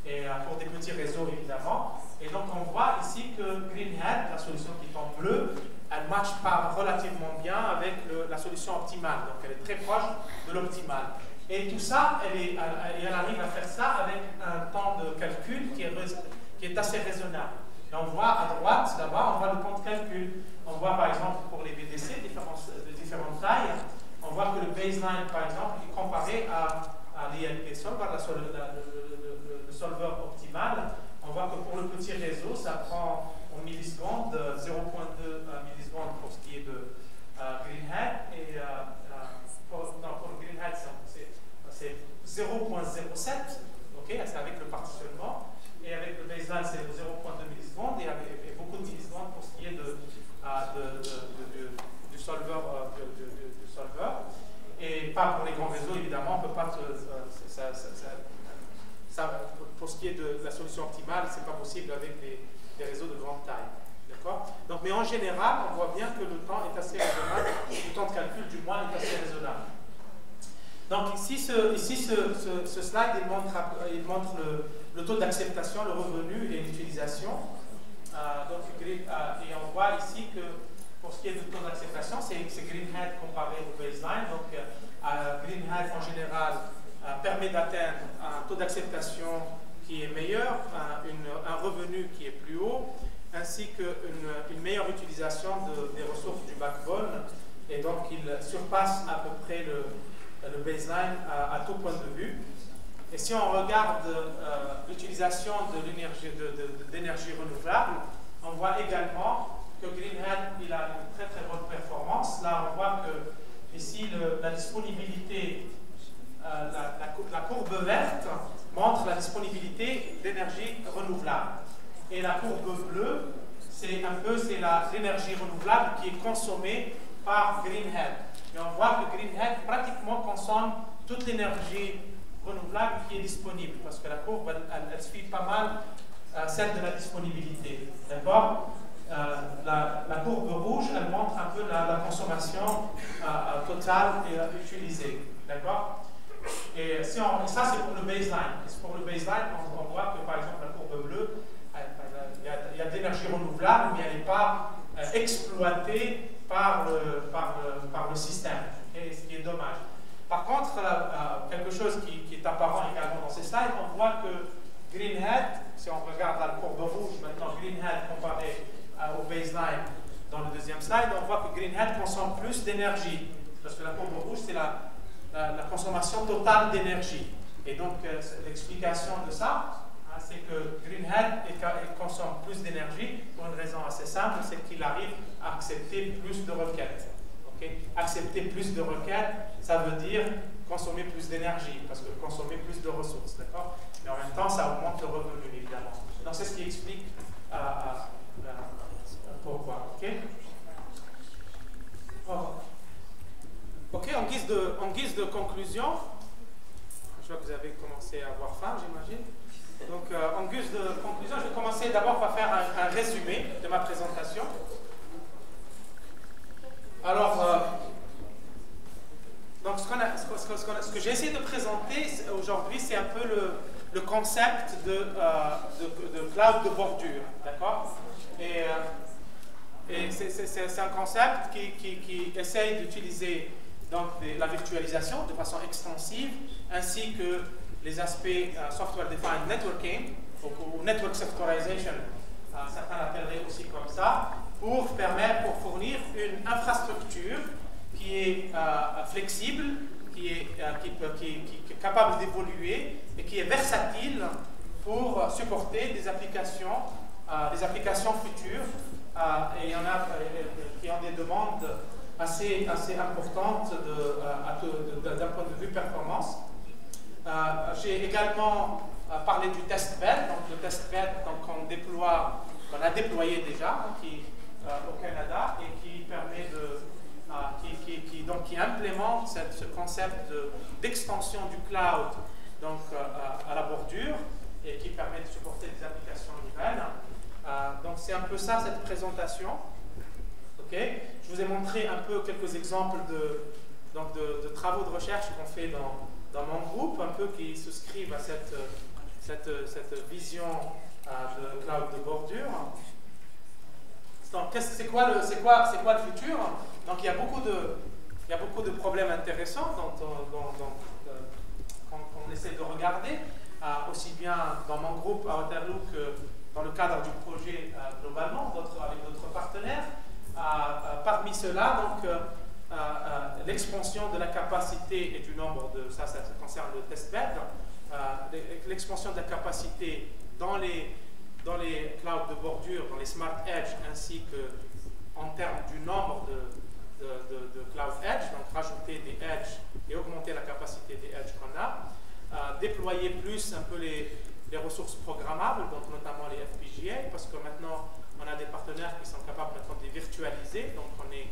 et pour des petits réseaux évidemment. Et donc on voit ici que Greenhead, la solution qui est en bleu, elle matche pas relativement bien avec la solution optimale. Donc elle est très proche de l'optimale. Et tout ça, elle arrive à faire ça avec un temps de calcul qui est assez raisonnable. Et on voit à droite, là-bas, on voit le temps de calcul. On voit par exemple pour les VDC de différentes tailles, on voit que le baseline, par exemple, est comparé à l'ILP solver, le solver optimal. On voit que pour le petit réseau, ça prend en millisecondes 0,2 millisecondes pour ce qui est de Greenhead. Et pour le Greenhead, c'est 0,07, okay, c'est avec le partitionnement, et avec le baseline c'est 0,2 millisecondes, et beaucoup de millisecondes pour ce qui est du solver, et pas pour les grands réseaux évidemment. On peut pas pour ce qui est de la solution optimale, c'est pas possible avec des réseaux de grande taille. D'accord? Donc, mais en général, on voit bien que le temps est assez raisonnable, le temps de calcul du moins est assez raisonnable. Donc ici, ce slide, il montre le taux d'acceptation, le revenu et l'utilisation. Et on voit ici que pour ce qui est du taux d'acceptation, c'est Greenhead comparé au baseline. Donc Greenhead en général permet d'atteindre un taux d'acceptation qui est meilleur, un revenu qui est plus haut, ainsi qu'une meilleure utilisation des ressources du backbone. Et donc il surpasse à peu près le baseline à tout point de vue. Et si on regarde l'utilisation d'énergie renouvelable, on voit également que Greenhead il a une très très bonne performance. Là, on voit que ici la disponibilité, la courbe verte montre la disponibilité d'énergie renouvelable. Et la courbe bleue, c'est l'énergie renouvelable qui est consommée par Greenhead. Et on voit que Greenhead pratiquement consomme toute l'énergie renouvelable qui est disponible, parce que la courbe, elle suit pas mal celle de la disponibilité. D'accord? La courbe rouge, elle montre un peu la consommation totale et utilisée. D'accord? Et ça, c'est pour le baseline. Et pour le baseline, on voit que, par exemple, la courbe bleue, il y a de l'énergie renouvelable, mais elle n'est pas exploitée par le système, okay, ce qui est dommage. Par contre, quelque chose qui est apparent également dans ces slides, on voit que Greenhead, si on regarde la courbe rouge, maintenant Greenhead comparé au baseline dans le deuxième slide, on voit que Greenhead consomme plus d'énergie, parce que la courbe rouge, c'est la consommation totale d'énergie. Et donc, l'explication de ça, c'est que Greenhead consomme plus d'énergie pour une raison assez simple, c'est qu'il arrive à accepter plus de requêtes. Okay? Accepter plus de requêtes, ça veut dire consommer plus d'énergie, parce que consommer plus de ressources, d'accord? Mais en même temps, ça augmente le revenu, évidemment. Donc c'est ce qui explique pourquoi. Ok? Ok, en guise de conclusion, je vois que vous avez commencé à avoir faim, j'imagine. Donc, en guise de conclusion, je vais commencer d'abord par faire un résumé de ma présentation. Alors, donc ce que j'ai essayé de présenter aujourd'hui, c'est un peu le concept de cloud de bordure, d'accord? Et c'est un concept qui essaye d'utiliser donc la virtualisation de façon extensive, ainsi que les aspects software defined networking ou network sectorization, certains l'appelleraient aussi comme ça, pour fournir une infrastructure qui est flexible, qui est capable d'évoluer et qui est versatile pour supporter des applications futures. Et il y en a qui ont des demandes assez importantes d'un point de vue performance. J'ai également parlé du test bed, donc le test bed qu'on a déployé déjà au Canada et qui permet qui implémente ce concept d'extension du cloud donc, à la bordure. un peu ça, cette présentation. Okay. Je vous ai montré un peu quelques exemples de travaux de recherche qu'on fait dans mon groupe, un peu qui souscrivent à cette vision de cloud de bordure. Donc, c'est quoi le futur? Donc, il y a beaucoup de problèmes intéressants qu'on essaie de regarder, aussi bien dans mon groupe à Waterloo que dans le cadre du projet globalement, avec d'autres partenaires. Parmi ceux-là, donc, l'expansion de la capacité et du nombre de, ça concerne le testbed, l'expansion de la capacité dans les clouds de bordure, dans les smart edge, ainsi que en termes du nombre de cloud edge, donc rajouter des edge et augmenter la capacité des edge qu'on a, déployer plus un peu les ressources programmables, donc notamment les FPGA, parce que maintenant on a des partenaires qui sont capables maintenant de les virtualiser, donc on est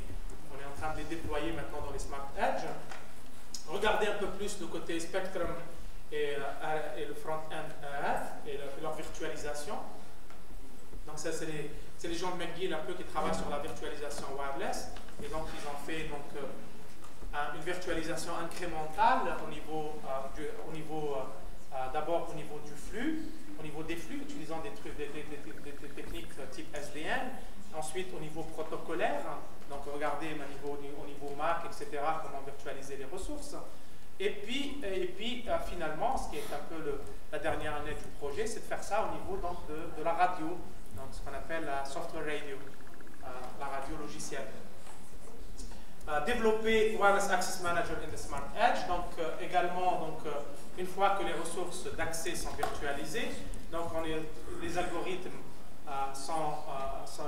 en train de les déployer maintenant dans les smart edge. Regardez un peu plus le côté Spectrum et le front-end RF et leur virtualisation. Donc ça, c'est les gens de McGill un peu qui travaillent sur la virtualisation wireless, et donc ils ont fait une virtualisation incrémentale d'abord au niveau du flux, au niveau des flux, utilisant des techniques type SDN, ensuite au niveau protocolaire, donc regardez au niveau MAC, etc., comment virtualiser les ressources. Et puis finalement, ce qui est un peu la dernière année du projet, c'est de faire ça au niveau donc, de la radio, donc ce qu'on appelle la software radio, la radio logicielle. Développer Wireless Access Manager in the Smart Edge, donc également, une fois que les ressources d'accès sont virtualisées, donc les algorithmes sont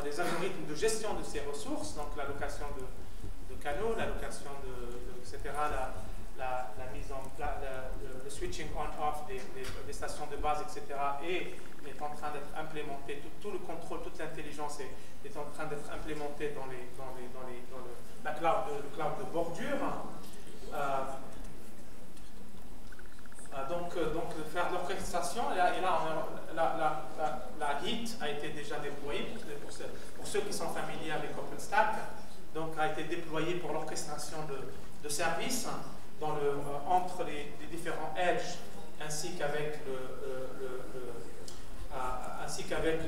les algorithmes de gestion de ces ressources, donc l'allocation de canaux, l'allocation etc., la mise en place, le switching on-off des stations de base, etc., est en train d'être implémenté, tout le contrôle, toute l'intelligence est en train d'être implémentée dans le cloud de bordure. Donc de faire de l'orchestration, et là la HEAT a été déjà déployée, pour ceux qui sont familiers avec OpenStack, donc a été déployée pour l'orchestration de services entre les différents edge, ainsi qu'avec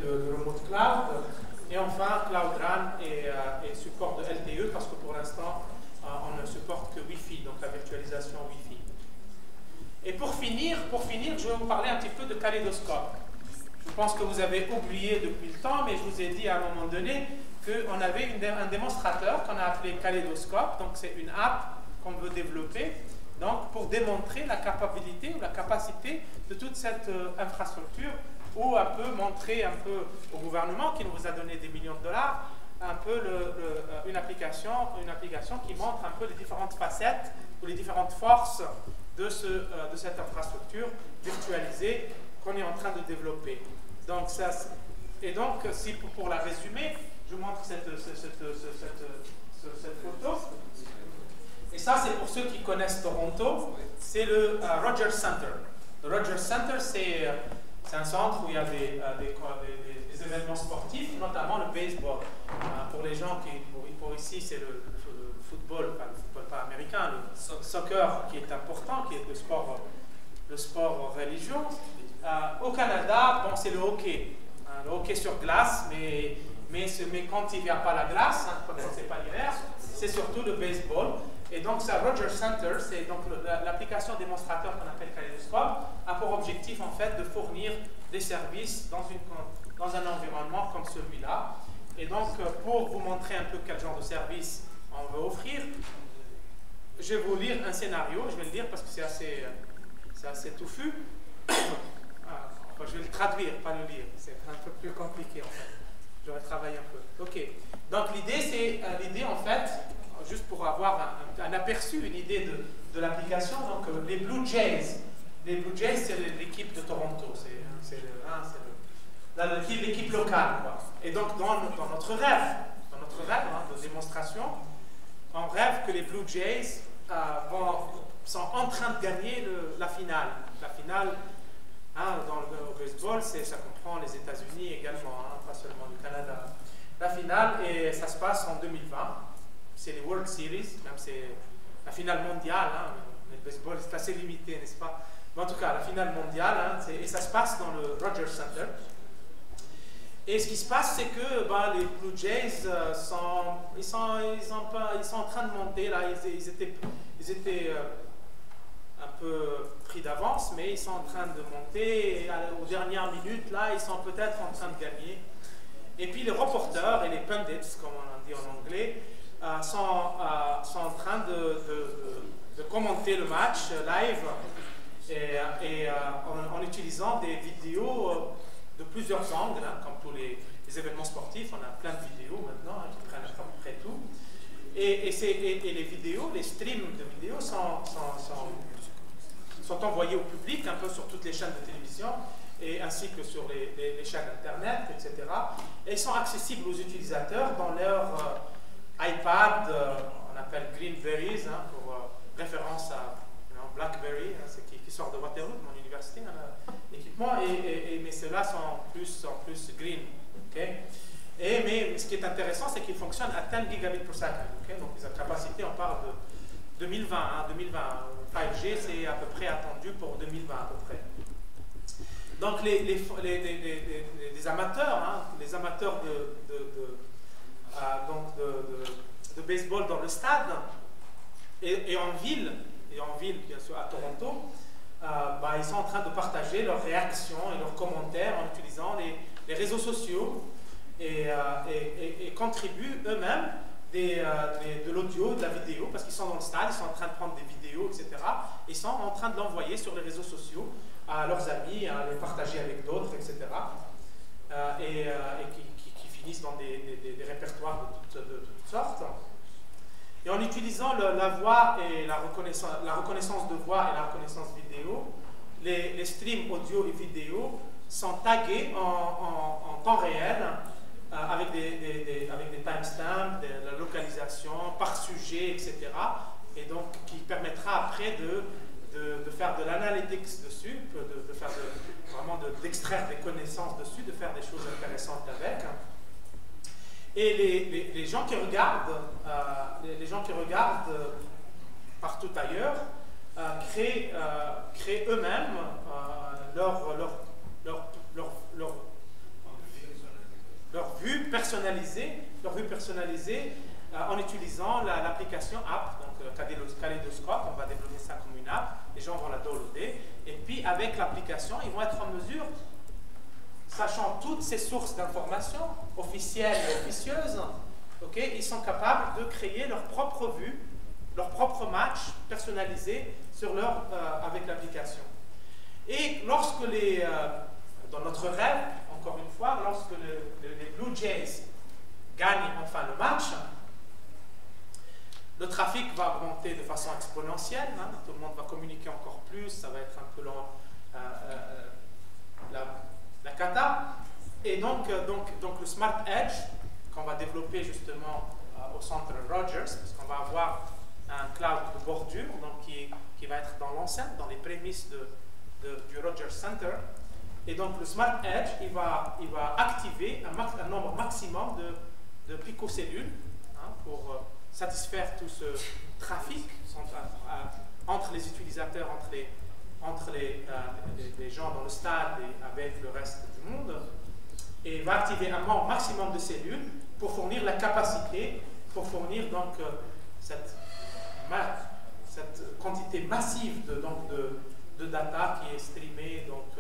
le remote cloud, et enfin Cloud Run et support de LTE, parce que pour l'instant on ne supporte que Wi-Fi, donc la virtualisation Wi-Fi. Et pour finir, je vais vous parler un petit peu de Kaleidoscope. Je pense que vous avez oublié depuis le temps, mais je vous ai dit à un moment donné qu'on avait un démonstrateur qu'on a appelé Kaleidoscope. Donc c'est une app qu'on veut développer donc, pour démontrer la capacité ou la capacité de toute cette infrastructure, ou un peu montrer un peu au gouvernement qui nous a donné des millions de dollars, un peu une application qui montre un peu les différentes facettes ou les différentes forces de cette infrastructure virtualisée qu'on est en train de développer. Donc, si pour la résumer, je vous montre cette photo. Et ça, c'est pour ceux qui connaissent Toronto, c'est le Rogers Center. Le Rogers Center, c'est un centre où il y a des événements sportifs, notamment le baseball. Pour les gens pour ici, c'est le football, enfin le football pas américain, le soccer qui est important, qui est le sport religion. Au Canada, bon, c'est le hockey. Le hockey sur glace, mais quand il n'y a pas la glace, quand c'est pas l'hiver, c'est surtout le baseball. Et donc, ça, Rogers Center, c'est donc l'application démonstrateur qu'on appelle Kaleidoscope, a pour objectif en fait de fournir des services dans un environnement comme celui-là. Et donc, pour vous montrer un peu quel genre de service on veut offrir, je vais vous lire un scénario. Je vais le lire parce que c'est assez touffu. Enfin, je vais le traduire, pas le lire. C'est un peu plus compliqué en fait. J'aurais travaillé un peu. Ok. Donc l'idée en fait, juste pour avoir un aperçu, une idée de l'application, donc les Blue Jays. Les Blue Jays, c'est l'équipe de Toronto. C'est l'équipe locale, quoi. Et donc dans notre rêve de démonstration, on rêve que les Blue Jays sont en train de gagner la finale. La finale Hein, au baseball, ça comprend les États-Unis également, hein, pas seulement le Canada. La finale, et ça se passe en 2020. C'est les World Series, même c'est la finale mondiale. Hein, le baseball, c'est assez limité, n'est-ce pas? Mais en tout cas, la finale mondiale, hein, et ça se passe dans le Rogers Center. Et ce qui se passe, c'est que les Blue Jays ils sont en train de monter. Là, ils étaient un peu pris d'avance, mais ils sont en train de monter. Et aux dernières minutes, là, ils sont peut-être en train de gagner. Et puis les reporters et les pundits, comme on dit en anglais, sont en train de commenter le match live et en utilisant des vidéos de plusieurs angles, hein, comme tous les événements sportifs. On a plein de vidéos maintenant, hein, qui prennent à peu près tout. Et les vidéos, les streams de vidéos sont envoyés au public, un peu sur toutes les chaînes de télévision, et ainsi que sur les chaînes Internet, etc. Et ils sont accessibles aux utilisateurs dans leur iPad, on appelle Greenberries, hein, pour référence à BlackBerry, hein, qui sort de Waterloo, de mon université, hein, l'équipement, mais ceux-là sont en plus green. Okay? Mais ce qui est intéressant, c'est qu'ils fonctionnent à 10 gigabits per second. Okay? Donc la capacité, on parle de 2020. Hein, 2020. 5G, c'est à peu près attendu pour 2020 à peu près. Donc les amateurs, hein, les amateurs de baseball dans le stade et en ville bien sûr à Toronto, ils sont en train de partager leurs réactions et leurs commentaires en utilisant les réseaux sociaux et contribuent eux-mêmes de l'audio, de la vidéo, parce qu'ils sont dans le stade, ils sont en train de prendre des vidéos, etc. Ils sont en train de l'envoyer sur les réseaux sociaux à leurs amis, à les partager avec d'autres, etc. Qui finissent dans des répertoires de toutes sortes. Et en utilisant la voix et la reconnaissance de voix et la reconnaissance vidéo, les streams audio et vidéo sont tagués en temps réel avec des timestamps, de la localisation, par sujet, etc. Et donc qui permettra après de faire de l'analytics dessus, vraiment d'extraire des connaissances dessus, de faire des choses intéressantes avec. Et les gens qui regardent, partout ailleurs, créent eux-mêmes leur vue personnalisée, en utilisant l'application app, donc Kaleidoscope. On va développer ça comme une app, les gens vont la downloader, et puis avec l'application, ils vont être en mesure, sachant toutes ces sources d'informations, officielles et officieuses, okay, ils sont capables de créer leur propre vue, leur propre match personnalisé avec l'application. Et lorsque dans notre rêve, encore une fois, lorsque les Blue Jays gagnent enfin le match, le trafic va augmenter de façon exponentielle, hein, tout le monde va communiquer encore plus, ça va être un peu la cata. Et donc le Smart Edge, qu'on va développer justement au centre Rogers, parce qu'on va avoir un cloud de bordure donc qui va être dans l'enceinte, dans les prémices du Rogers Center. Et donc le Smart Edge, il va activer un nombre maximum de picocellules, hein, pour satisfaire tout ce trafic entre les utilisateurs, entre les gens dans le stade et avec le reste du monde. Et il va activer un nombre maximum de cellules pour fournir la capacité, pour fournir donc cette quantité massive de data qui est streamée donc,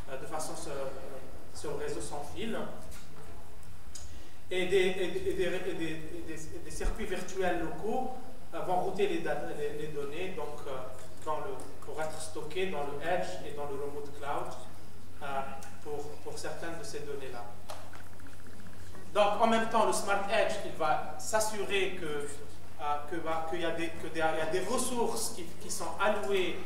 de façon sur le réseau sans fil. Et des circuits virtuels locaux vont router les données donc, pour être stockées dans le Edge et dans le Remote Cloud pour certaines de ces données-là. Donc en même temps, le Smart Edge, il va s'assurer qu'il y a des ressources qui sont allouées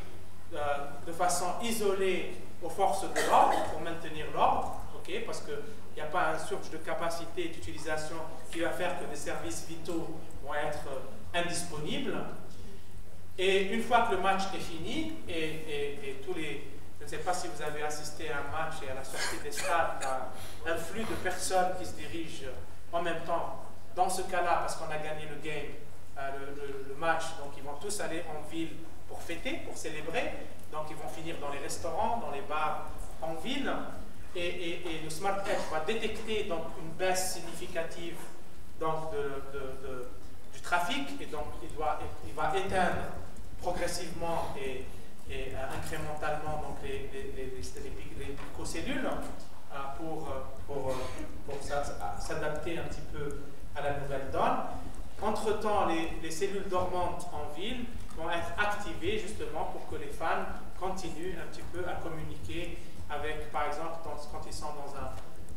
de façon isolée aux forces de l'ordre pour maintenir l'ordre, okay, parce qu'il n'y a pas un surge de capacité d'utilisation qui va faire que des services vitaux vont être indisponibles. Et une fois que le match est fini et tous Je ne sais pas si vous avez assisté à un match et à la sortie des stades, un flux de personnes qui se dirigent en même temps. Dans ce cas-là, parce qu'on a gagné le game, le match, donc ils vont tous aller en ville pour fêter, pour célébrer. Donc ils vont finir dans les restaurants, dans les bars en ville. Et le Smart Edge va détecter donc une baisse significative donc, du trafic, et donc il va éteindre progressivement et incrémentalement donc, les picocellules pour s'adapter un petit peu à la nouvelle donne. Entre-temps, les cellules dormantes en ville vont être activées justement pour que les fans continuent un petit peu à communiquer avec, par exemple, quand ils sont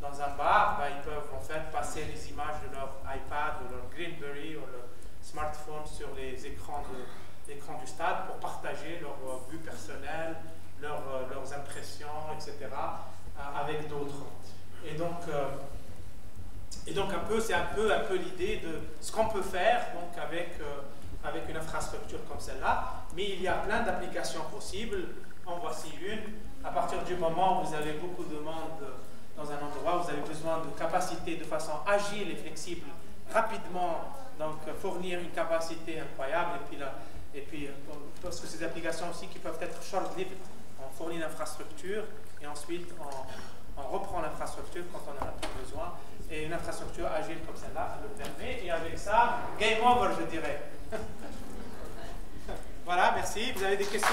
dans un bar, ils peuvent en fait passer les images de leur iPad ou leur Greenberry ou leur smartphone sur les écrans du stade pour partager leurs vues personnelles, leurs impressions, etc. Avec d'autres. Et donc c'est un peu l'idée de ce qu'on peut faire donc, avec une infrastructure comme celle-là, mais il y a plein d'applications possibles. En voici une. À partir du moment où vous avez beaucoup de monde dans un endroit, vous avez besoin de capacités de façon agile et flexible, rapidement, donc fournir une capacité incroyable, et puis parce que ces applications aussi qui peuvent être short-lived, on fournit l'infrastructure et ensuite on reprend l'infrastructure quand on en a plus besoin, et une infrastructure agile comme celle-là le permet, et avec ça, game over, je dirais. Voilà, merci. Vous avez des questions?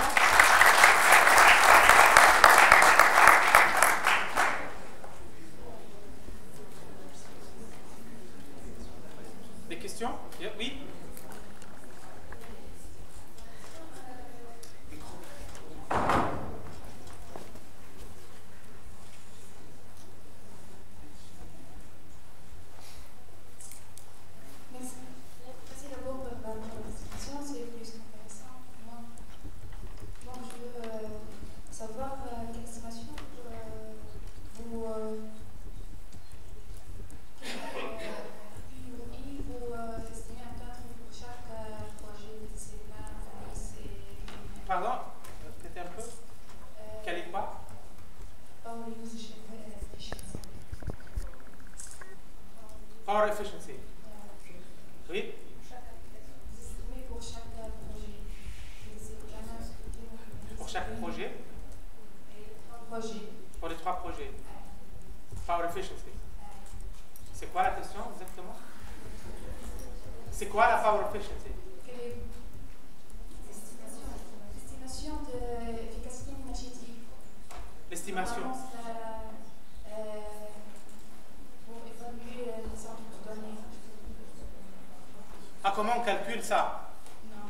Des questions? Oui? Merci d'abord pour la présentation, c'est plus intéressant. Moi, je veux savoir quelle estimation vous estimez attendre pour chaque projet de CEPA. Pardon? Répétez un peu. Quel est quoi? Power usage efficiency. Power efficiency. Oui? Vous estimez pour chaque projet. Pour chaque projet? Pour les 3 projets. Power efficiency. C'est quoi la question exactement? C'est quoi la power efficiency? L'estimation de l'efficacité énergétique. L'estimation. Pour évaluer les centres de données. Ah, comment on calcule ça? Non.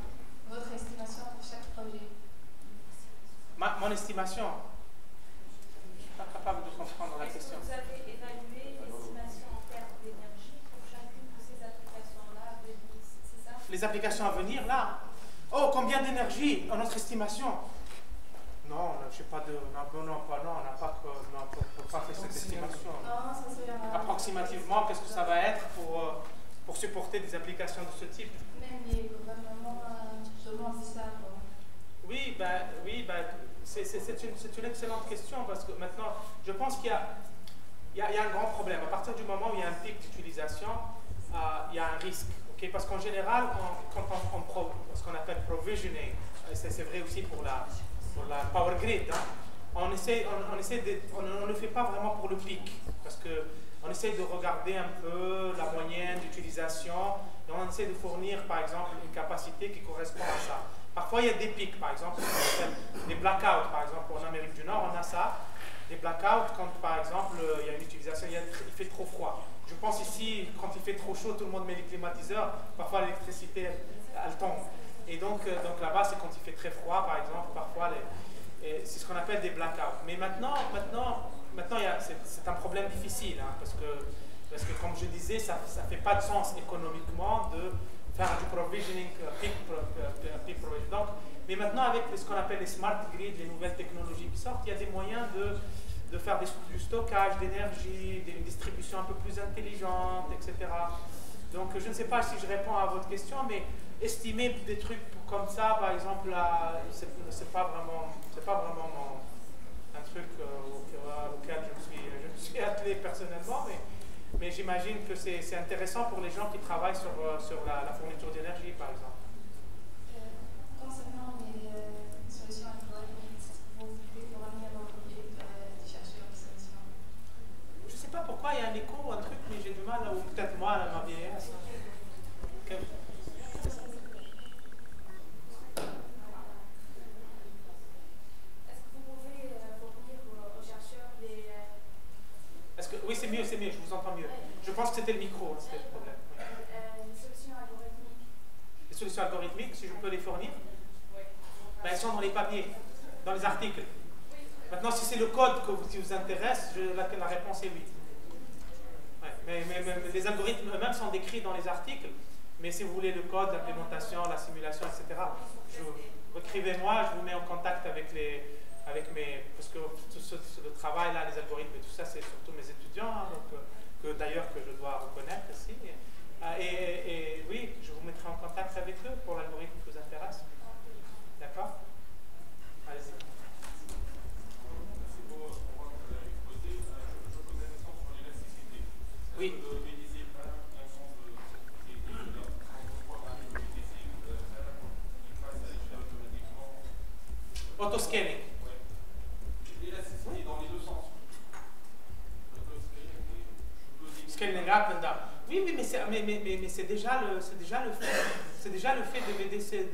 Votre estimation pour chaque projet. Mon estimation? Je ne suis pas capable de comprendre la question. Est-ce que vous avez évalué l'estimation en termes d'énergie pour chacune de ces applications-là? C'est ça? Les applications à venir, là? Oh, combien d'énergie en notre estimation? Non, je sais pas de. Non, on n'a pas fait cette estimation. Non, ça c'est Approximativement, qu'est-ce que ça va être pour supporter des applications de ce type? même les gouvernements demandent ça. Oui, c'est une excellente question parce que maintenant, je pense qu'il y a un grand problème. À partir du moment où il y a un pic d'utilisation, il y a un risque. Okay? Parce qu'en général, quand ce qu'on appelle provisioning, c'est vrai aussi pour la power grid, hein, on ne le fait pas vraiment pour le pic. Parce qu'on essaie de regarder un peu la moyenne d'utilisation et on essaie de fournir, par exemple, une capacité qui correspond à ça. Parfois, il y a des pics, par exemple, des blackouts, par exemple, en Amérique du Nord, on a ça. Des blackouts quand, par exemple, il y a une utilisation, il fait trop froid. Je pense ici, quand il fait trop chaud, tout le monde met les climatiseurs, parfois l'électricité, elle tombe. Et donc là-bas, c'est quand il fait très froid, par exemple, parfois, c'est ce qu'on appelle des blackouts. Mais maintenant c'est un problème difficile, hein, parce que, comme je disais, ça ne fait pas de sens économiquement de faire du provisioning, peak provisioning. Donc, mais maintenant, avec ce qu'on appelle les smart grids, les nouvelles technologies qui sortent, il y a des moyens de faire du stockage d'énergie, d'une distribution un peu plus intelligente, etc. Donc, je ne sais pas si je réponds à votre question, mais estimer des trucs comme ça, par exemple, c'est pas vraiment un truc auquel je me suis attelé personnellement, mais j'imagine que c'est intéressant pour les gens qui travaillent sur la fourniture d'énergie, par exemple. Concernant les solutions algorithmiques, vous pouvez fournir vos produits des chercheurs de solutions? Je ne sais pas pourquoi il y a un écho ou un truc, mais j'ai du mal, ou peut-être moi, à ma vieillesse. Oui, c'est mieux, je vous entends mieux. Je pense que c'était le micro, c'était le problème. Oui. Les solutions algorithmiques. Les solutions algorithmiques, si je peux les fournir, ben, elles sont dans les papiers, dans les articles. Maintenant, si c'est le code qui vous intéresse, la réponse est oui. Ouais, mais les algorithmes eux-mêmes sont décrits dans les articles, mais si vous voulez le code, l'implémentation, la simulation, etc., écrivez-moi, je vous mets en contact avec mes... Parce que tout le travail, là, les algorithmes et tout ça, c'est surtout mes étudiants, hein, donc, d'ailleurs que je dois reconnaître aussi. Et oui, je vous mettrai en contact avec eux pour l'algorithme qui vous intéresse. D'accord? Allez-y. Merci pour l'exposé. Je pose la question sur l'élasticité. Oui. Autoscaling. L'élasticité dans les deux sens. Scaling up and down. Oui, mais c'est déjà le fait. C'est déjà le fait de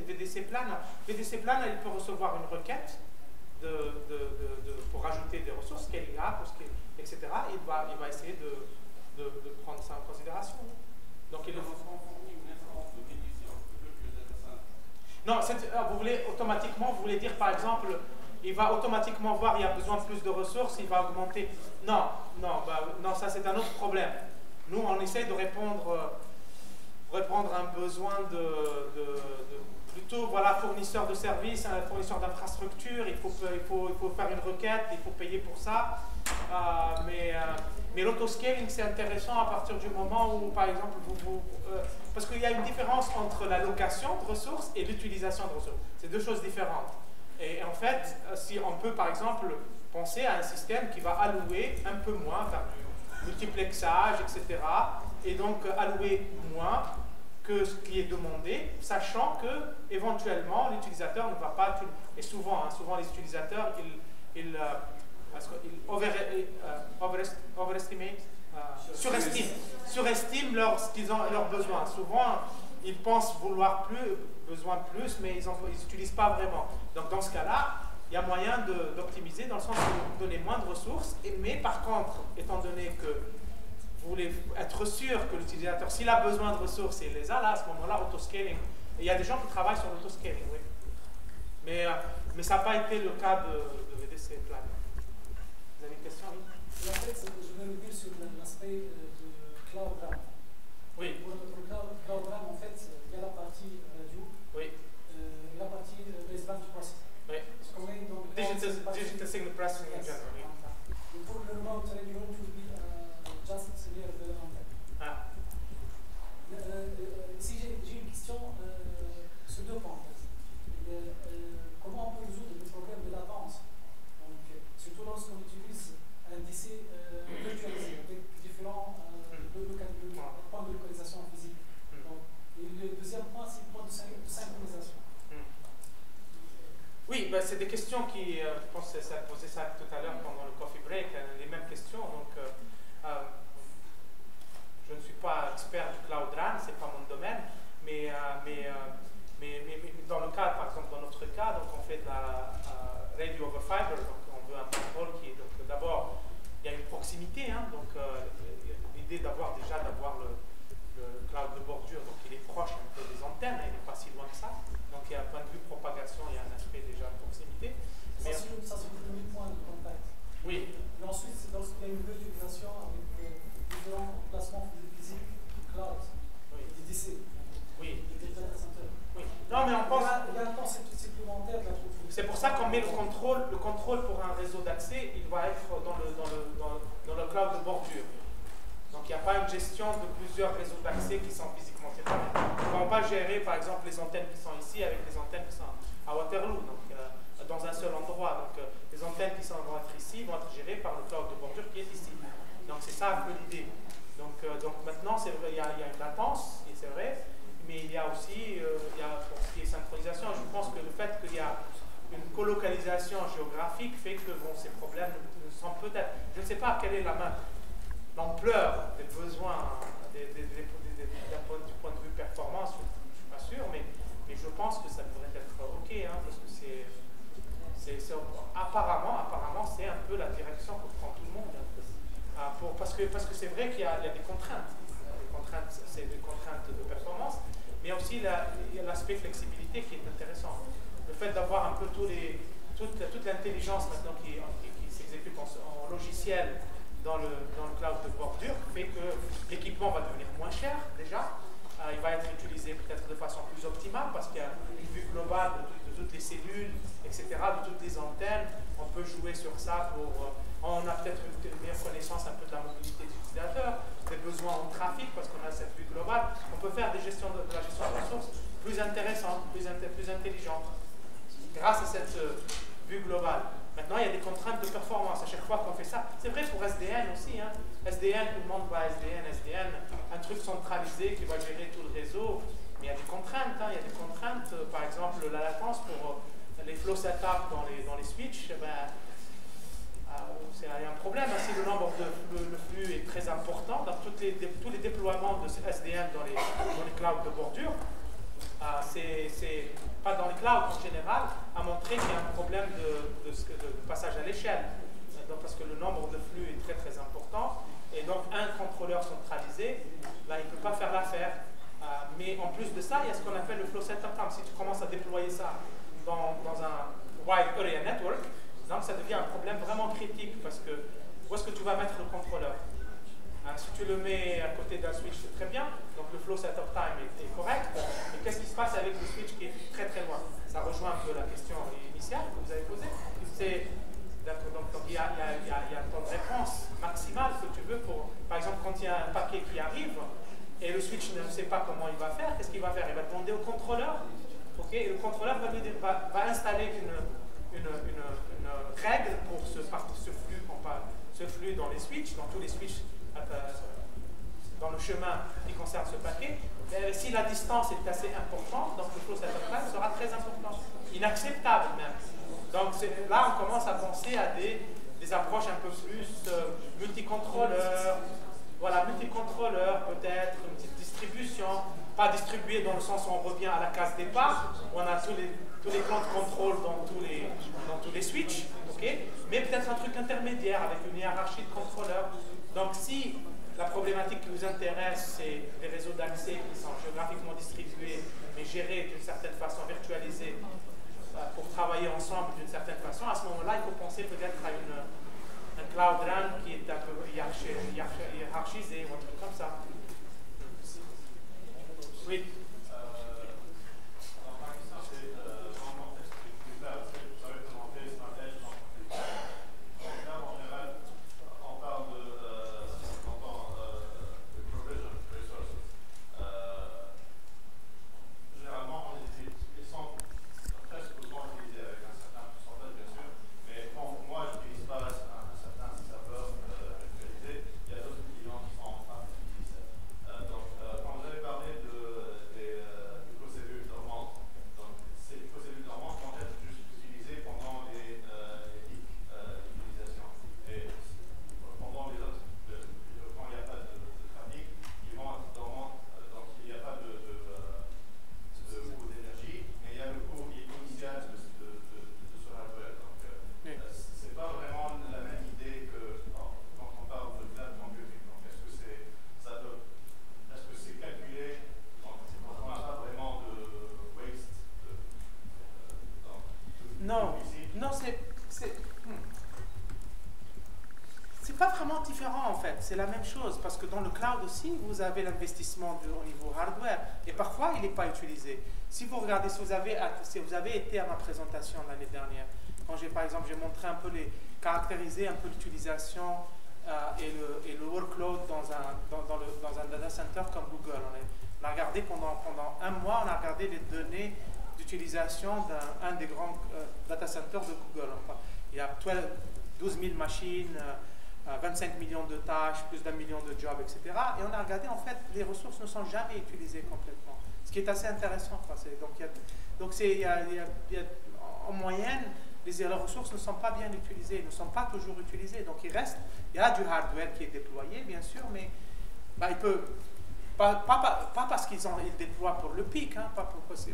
VDC plan. VDC plan, il peut recevoir une requête pour ajouter des ressources, scaling up, etc. Et il va essayer de prendre ça en considération. Donc il le faut. Non, vous voulez dire par exemple, il va automatiquement voir il y a besoin de plus de ressources, il va augmenter. Non, ça c'est un autre problème. Nous, on essaie de répondre à un besoin plutôt, voilà, fournisseur de services, un fournisseur d'infrastructure, il faut faire une requête, il faut payer pour ça. Mais l'autoscaling, c'est intéressant à partir du moment où, par exemple, parce qu'il y a une différence entre la location de ressources et l'utilisation de ressources. C'est deux choses différentes. Et en fait, si on peut, par exemple, penser à un système qui va allouer un peu moins, faire du multiplexage, etc., et donc allouer moins que ce qui est demandé, sachant que éventuellement l'utilisateur ne va pas... Et souvent les utilisateurs, ils surestiment leurs besoins. Souvent, ils pensent vouloir besoin de plus, mais ils n'utilisent pas vraiment. Donc dans ce cas-là, il y a moyen d'optimiser dans le sens de donner moins de ressources, mais par contre, étant donné que vous voulez être sûr que l'utilisateur, s'il a besoin de ressources, il les a, là, à ce moment-là, autoscaling. Et il y a des gens qui travaillent sur l'autoscaling, oui. Mais ça n'a pas été le cas de VDC Plan. Vous avez une question, oui? En fait, je vais revenir sur l'aspect de Cloud RAM. Oui. Pour Cloud RAM, en fait, il y a la partie radio et la partie baseband processing. Oui. Digital signal processing in general. Et pour le remote radio, it will be just near the antenne. Ici, j'ai une question sur deux points. Comment on peut résoudre le problème de latence? Donc, surtout lorsqu'on utilise un DC virtualisé avec différents points de localisation physique. Donc, et le deuxième point, c'est le point de synchronisation. Oui, c'est des questions qui, je pense que ça a posé ça tout à l'heure pendant le coffee break, les mêmes questions. Donc, je ne suis pas expert du Cloud RAN, ce n'est pas mon domaine, mais dans le cas, par exemple, dans notre cas, donc on fait de la radio over fiber, donc on veut un protocole qui est, donc d'abord, il y a une proximité, hein, donc l'idée d'avoir le cloud de bordure, donc il est proche un peu des antennes, il n'est pas si loin que ça, donc il y a un point de vue propagation, il y a un aspect déjà de proximité. Ça, c'est le premier point de contact. Oui. Et ensuite, c'est lorsqu'il y a une virtualisation avec différents placements physiques, cloud, des DC, des data centers. Oui. Non, mais on pense... Il y a un concept supplémentaire de la troupe. C'est pour ça qu'on met le contrôle pour un réseau d'accès, il va être dans le cloud de bordure. Donc il n'y a pas une gestion de plusieurs réseaux d'accès qui sont physiquement séparés. On ne va pas gérer par exemple les antennes qui sont ici avec les antennes qui sont à Waterloo. Donc dans un seul endroit. Donc les antennes qui vont être ici vont être gérées par le cloud de bordure qui est ici. Donc c'est ça un peu l'idée. Donc maintenant, c'est vrai, il y a une latence, et c'est vrai, mais il y a aussi, pour ce qui est synchronisation, je pense que le fait qu'il y a une colocalisation géographique fait que bon, ces problèmes sont peut-être, je ne sais pas quelle est l'ampleur des besoins du point de vue performance, je ne suis pas sûr, mais je pense que ça devrait être OK, hein, parce que apparemment, c'est un peu la direction que prend tout le monde. Parce que c'est vrai qu'il y a des contraintes. C'est des contraintes de performance, mais aussi il y a l'aspect flexibilité qui est intéressant. Le fait d'avoir un peu toute l'intelligence maintenant qui s'exécute en logiciel dans le cloud de bordure fait que l'équipement va devenir moins cher déjà. Il va être utilisé peut-être de façon plus optimale parce qu'il y a une vue globale de toutes les cellules, etc., de toutes les antennes. On peut jouer sur ça on a peut-être une meilleure connaissance un peu de la mobilité des utilisateurs, des besoins en trafic parce qu'on a cette vue globale. On peut faire de la gestion de ressources plus intéressante, plus intelligente grâce à cette vue globale. Maintenant, il y a des contraintes de performance à chaque fois qu'on fait ça. C'est vrai pour SDN aussi. Hein. SDN, tout le monde va SDN, un truc centralisé qui va gérer tout le réseau. Mais il y a des contraintes. Hein. Il y a des contraintes, par exemple, la latence pour les flow setup dans les switches. Il y a un problème. Hein. Si le nombre le flux est très important, dans tous les déploiements de SDN dans les clouds de bordure, c'est pas dans les clouds en général, a montré qu'il y a un problème de passage à l'échelle. Parce que le nombre de flux est très très important. Et donc un contrôleur centralisé, là, il ne peut pas faire l'affaire. Mais en plus de ça, il y a ce qu'on appelle le flow setup time. Si tu commences à déployer ça dans un wide area network, donc ça devient un problème vraiment critique parce que où est-ce que tu vas mettre le contrôleur? Si tu le mets à côté d'un switch, c'est très bien, donc le flow setup time est correct, mais qu'est-ce qui se passe avec le switch qui est très très loin? Ça rejoint un peu la question initiale que vous avez posée. Donc il y a un temps de réponse maximale que tu veux pour, par exemple, quand il y a un paquet qui arrive et le switch ne sait pas comment il va faire, qu'est-ce qu'il va faire? Il va demander au contrôleur, ok, et le contrôleur va installer une règle pour ce flux dans les switches, dans tous les switches dans le chemin qui concerne ce paquet. Si la distance est assez importante, donc le flow setup time sera très important, inacceptable même. Donc là, on commence à penser à des approches un peu plus multicontrôleurs. Voilà, multicontrôleurs, peut-être une petite distribution, pas distribuée dans le sens où on revient à la case départ, où on a tous les plans de contrôle dans tous les switches, okay, mais peut-être un truc intermédiaire avec une hiérarchie de contrôleurs. Donc si la problématique qui vous intéresse, c'est les réseaux d'accès qui sont géographiquement distribués, mais gérés d'une certaine façon, virtualisés, pour travailler ensemble d'une certaine façon, à ce moment-là, il faut penser peut-être à un Cloud Run qui est un peu hiérarchisé ou un truc comme ça. Oui. Différent en fait, c'est la même chose parce que dans le cloud aussi vous avez l'investissement au niveau hardware et parfois il n'est pas utilisé. Si vous regardez, si vous avez été à ma présentation l'année dernière, quand par exemple j'ai montré un peu caractériser un peu l'utilisation et le workload dans un data center comme Google. On a regardé pendant un mois, on a regardé les données d'utilisation d'un des grands data centers de Google. Enfin, il y a 12 000 machines, 25 millions de tâches, plus d'1 million de jobs, etc. Et on a regardé, en fait, les ressources ne sont jamais utilisées complètement. Ce qui est assez intéressant. En moyenne, les ressources ne sont pas bien utilisées, ne sont pas toujours utilisées. Donc il y a du hardware qui est déployé, bien sûr, mais il peut, pas parce qu'ils déploient pour le pic, hein,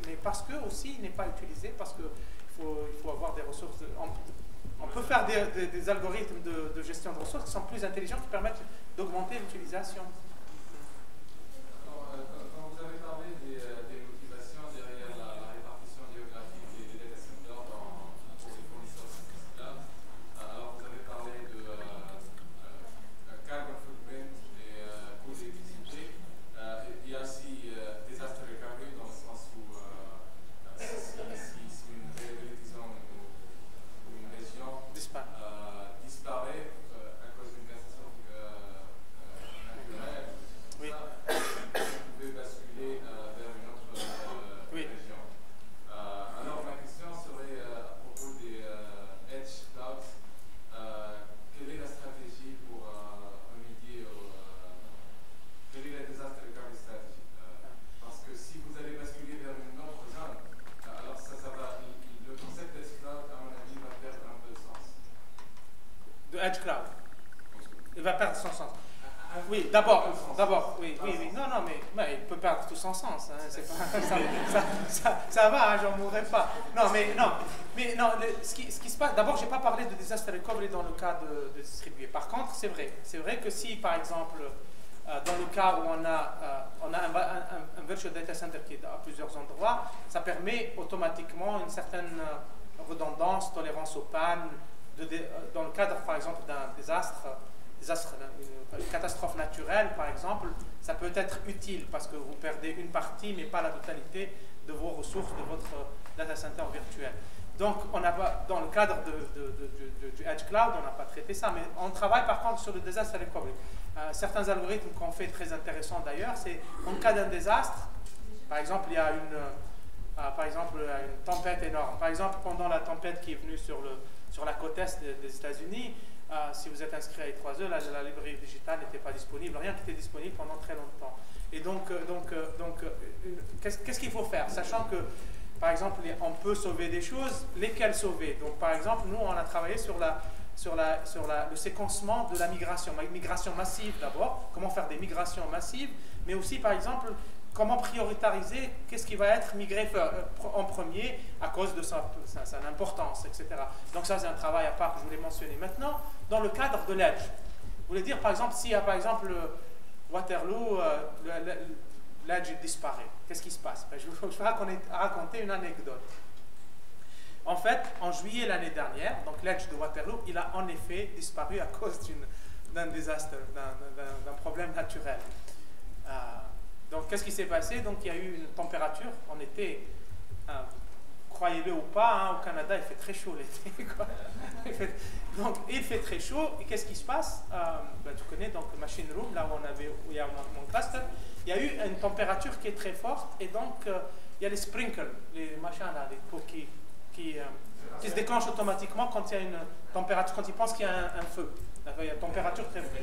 mais parce que aussi il n'est pas utilisé, parce qu'il faut avoir des ressources. On peut faire des algorithmes de gestion de ressources qui sont plus intelligents, qui permettent d'augmenter l'utilisation. Quand vous avez parlé des motivations derrière la répartition géographique des data centers pour les fournisseurs de services cloud, alors vous avez parlé de carbon footprint et coût d'électricité. Il y a aussi disaster recovery dans le sens où si une disons, une région disparaît à cause d'une catastrophe naturelle, oui. vous pouvez basculer vers une autre oui. région. Alors ma question serait à propos des edge clouds. Quelle est la stratégie pour remédier quelle est la disaster recovery strategy? Parce que si vous allez basculer vers une autre zone, alors le concept edge cloud, à mon avis, va perdre un peu de sens. De Edge Cloud. Il va perdre son sens. Oui, d'abord, oui. Non, mais il peut perdre tout son sens. Hein, c'est pas, ça va, hein, j'en mourrai pas. Ce qui se passe, d'abord, j'ai pas parlé de disaster recovery dans le cas de distribuer. Par contre, c'est vrai que si, par exemple, dans le cas où on a un virtual data center qui est à plusieurs endroits, ça permet automatiquement une certaine redondance, tolérance aux pannes, dans le cadre, par exemple, d'un désastre, une catastrophe naturelle, par exemple, ça peut être utile parce que vous perdez une partie, mais pas la totalité de vos ressources de votre data center virtuel. Donc, dans le cadre du Edge Cloud, on n'a pas traité ça, mais on travaille par contre sur le disaster recovery. Certains algorithmes qu'on fait très intéressants d'ailleurs, c'est en cas d'un désastre, par exemple, il y a une tempête énorme. Par exemple, pendant la tempête qui est venue sur la côte est des États-Unis, si vous êtes inscrit à I3E, la librairie digitale n'était pas disponible, rien n'était disponible pendant très longtemps. Et donc qu'est-ce qu'il faut faire? Sachant que, par exemple, on peut sauver des choses, lesquelles sauver? Donc, par exemple, nous, on a travaillé sur le séquencement de la migration massive d'abord, comment faire des migrations massives, mais aussi, par exemple, comment prioritariser qu'est-ce qui va être migré en premier à cause de son importance, etc. Donc ça, c'est un travail à part que je voulais mentionner. Maintenant, dans le cadre de l'Edge, vous voulez dire, par exemple, s'il y a, par exemple, Waterloo, l'Edge disparaît, qu'est-ce qui se passe? Je vais raconter une anecdote. En fait, en juillet l'année dernière, donc l'Edge de Waterloo, il a en effet disparu à cause d'un désastre, d'un problème naturel. Donc, qu'est-ce qui s'est passé? Donc, il y a eu une température en été, croyez-le ou pas, hein, au Canada, il fait très chaud l'été. Donc, il fait très chaud, et qu'est-ce qui se passe? Tu connais donc le machine room, là où il y a mon cluster, il y a eu une température qui est très forte, et donc, il y a les sprinkles, les machins là, les pots qui se déclenchent automatiquement quand il y a une température, quand ils pensent qu'il y a un feu. Il y a une température très forte.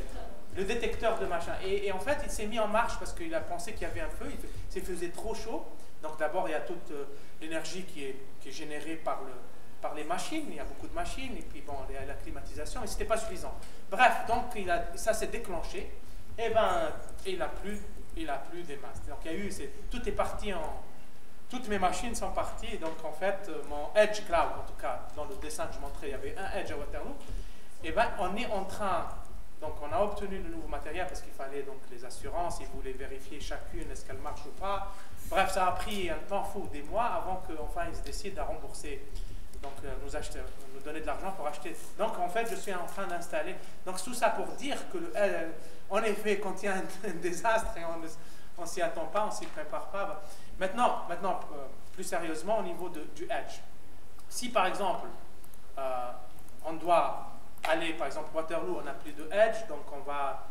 Le détecteur de machin. Et en fait, il s'est mis en marche parce qu'il a pensé qu'il y avait un feu, il faisait trop chaud. Donc d'abord, il y a toute l'énergie qui est générée par les machines, il y a beaucoup de machines, et puis bon, il y a la climatisation, mais ce n'était pas suffisant. Bref, donc ça s'est déclenché, et ben, il n'a plus des masses. Donc il y a eu, tout est parti toutes mes machines sont parties, donc en fait, mon Edge Cloud, en tout cas, dans le dessin que je montrais, il y avait un Edge à Waterloo, et ben, on est en train. Donc, on a obtenu le nouveau matériel parce qu'il fallait donc les assurances, ils voulaient vérifier chacune, est-ce qu'elle marche ou pas. Bref, ça a pris un temps fou, des mois, avant qu'enfin ils se décident à rembourser, donc nous donner de l'argent pour acheter. Donc, en fait, je suis en train d'installer. Donc, tout ça pour dire que, en effet, quand il y a un désastre et on ne s'y attend pas, on ne s'y prépare pas. Maintenant, plus sérieusement, au niveau du Edge. Si, par exemple, on doit aller, par exemple, Waterloo, on n'a plus de Edge, donc on va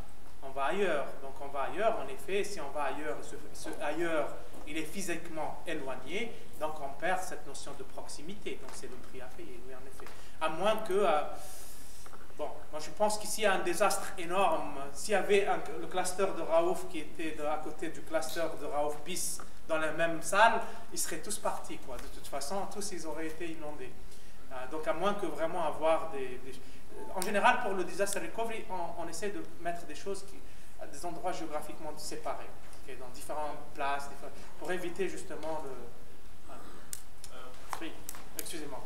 ailleurs. Donc on va ailleurs, en effet, si on va ailleurs, ailleurs, il est physiquement éloigné, donc on perd cette notion de proximité. Donc c'est le prix à payer, oui, en effet. À moins que... bon, moi je pense qu'ici il y a un désastre énorme. S'il y avait le cluster de Raouf qui était à côté du cluster de Raouf bis dans la même salle, ils seraient tous partis, quoi. De toute façon, tous ils auraient été inondés. Donc à moins que vraiment avoir en général, pour le disaster recovery, on essaie de mettre des choses à des endroits géographiquement séparés, okay, dans différentes places, pour éviter justement le... Oui, excusez-moi.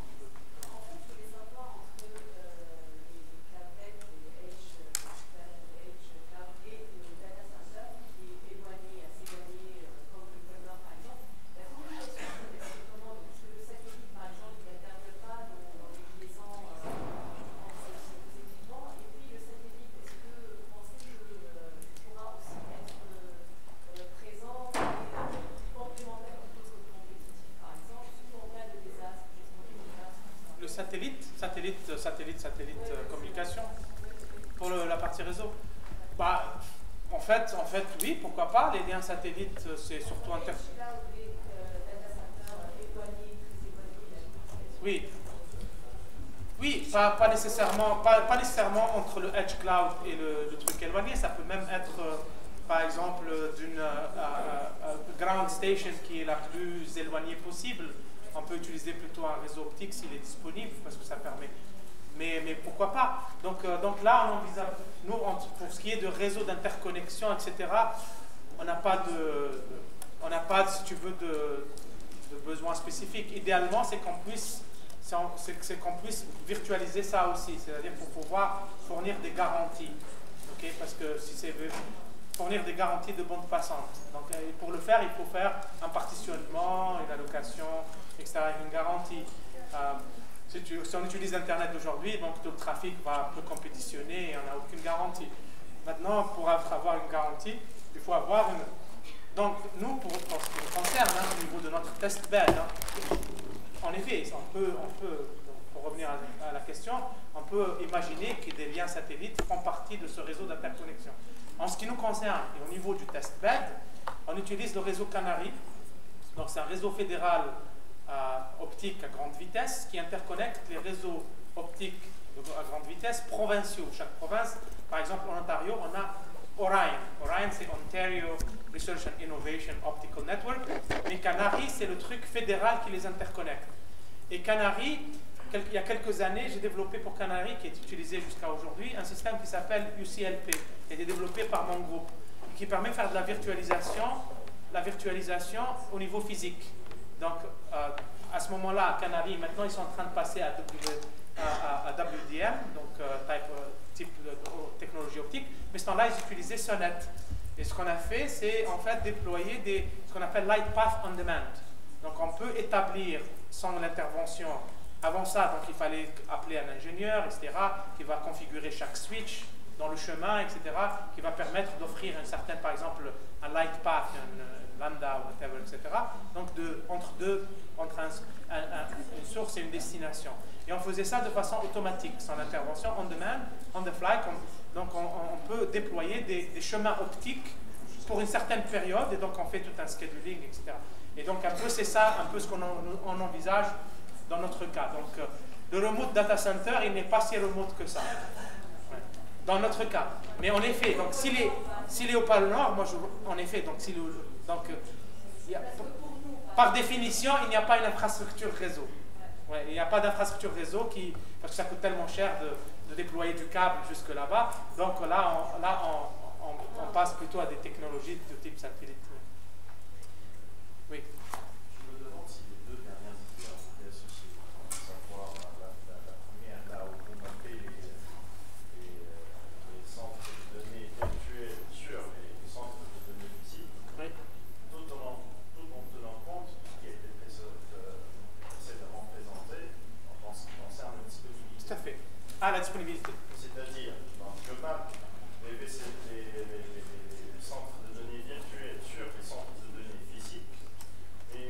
Satellite communication pour la partie réseau. Bah, en fait, oui, pourquoi pas. Les liens satellites, c'est surtout Oui, pas nécessairement entre le edge cloud et le truc éloigné. Ça peut même être, par exemple, d'une ground station qui est la plus éloignée possible. On peut utiliser plutôt un réseau optique s'il est disponible, parce que ça permet. Mais pourquoi pas? Donc là, on envisage, nous, pour ce qui est de réseau d'interconnexion, etc., on n'a pas, si tu veux, de besoin spécifique. Idéalement, c'est qu'on puisse virtualiser ça aussi, c'est-à-dire pour pouvoir fournir des garanties. Okay? Parce que si c'est fournir des garanties de bande passante. Donc pour le faire, il faut faire un partitionnement, une allocation, etc., une garantie. Si on utilise Internet aujourd'hui, donc tout le trafic va un peu compétitionner et on n'a aucune garantie. Maintenant, pour avoir une garantie, il faut avoir une... Donc, nous, pour ce qui nous concerne, au niveau de notre test bed, en effet, on peut pour revenir à la question, on peut imaginer que des liens satellites font partie de ce réseau d'interconnexion. En ce qui nous concerne, et au niveau du test bed, on utilise le réseau Canary. Donc, c'est un réseau fédéral optique à grande vitesse qui interconnecte les réseaux optiques à grande vitesse provinciaux. Chaque province, par exemple en Ontario, on a Orion. Orion, c'est Ontario Research and Innovation Optical Network. Mais Canary, c'est le truc fédéral qui les interconnecte. Et Canary, il y a quelques années, j'ai développé pour Canary, qui est utilisé jusqu'à aujourd'hui, un système qui s'appelle UCLP, qui a été développé par mon groupe, qui permet de faire de la virtualisation au niveau physique. Donc, à ce moment-là, à Canary, maintenant, ils sont en train de passer à WDM, donc type de technologie optique, mais ce temps-là, ils utilisaient Sonnet. Et ce qu'on a fait, c'est en fait déployer ce qu'on appelle Light Path on Demand. Donc, on peut établir sans l'intervention. Avant ça, donc, il fallait appeler un ingénieur, etc., qui va configurer chaque switch dans le chemin, etc., qui va permettre d'offrir une certaine, par exemple, un light path, un lambda, whatever, etc. Donc, entre une source et une destination. Et on faisait ça de façon automatique, sans intervention, on demand, on the fly. Donc, on peut déployer des chemins optiques pour une certaine période, et donc on fait tout un scheduling, etc. Et donc, un peu, c'est ça, un peu ce qu'on envisage dans notre cas. Donc, le remote data center, il n'est pas si remote que ça. Ouais. Dans notre cas. Mais en effet, donc s'il est au pôle Nord, moi, en effet, par définition, il n'y a pas une infrastructure réseau. Ouais, il n'y a pas d'infrastructure réseau parce que ça coûte tellement cher de déployer du câble jusque là-bas. Donc là, on passe plutôt à des technologies de type satellite. Oui. Je me demande si les deux dernières idées étaient associées. À savoir la première, là où on a fait les centres de données virtuels sur les centres de données physiques, oui. tout en tenant compte de ce qui a été précédemment présenté en ce qui concerne la disponibilité. Tout à fait. Ah, la disponibilité. C'est-à-dire, je mappe les centres de données virtuels sur les centres de données physiques, et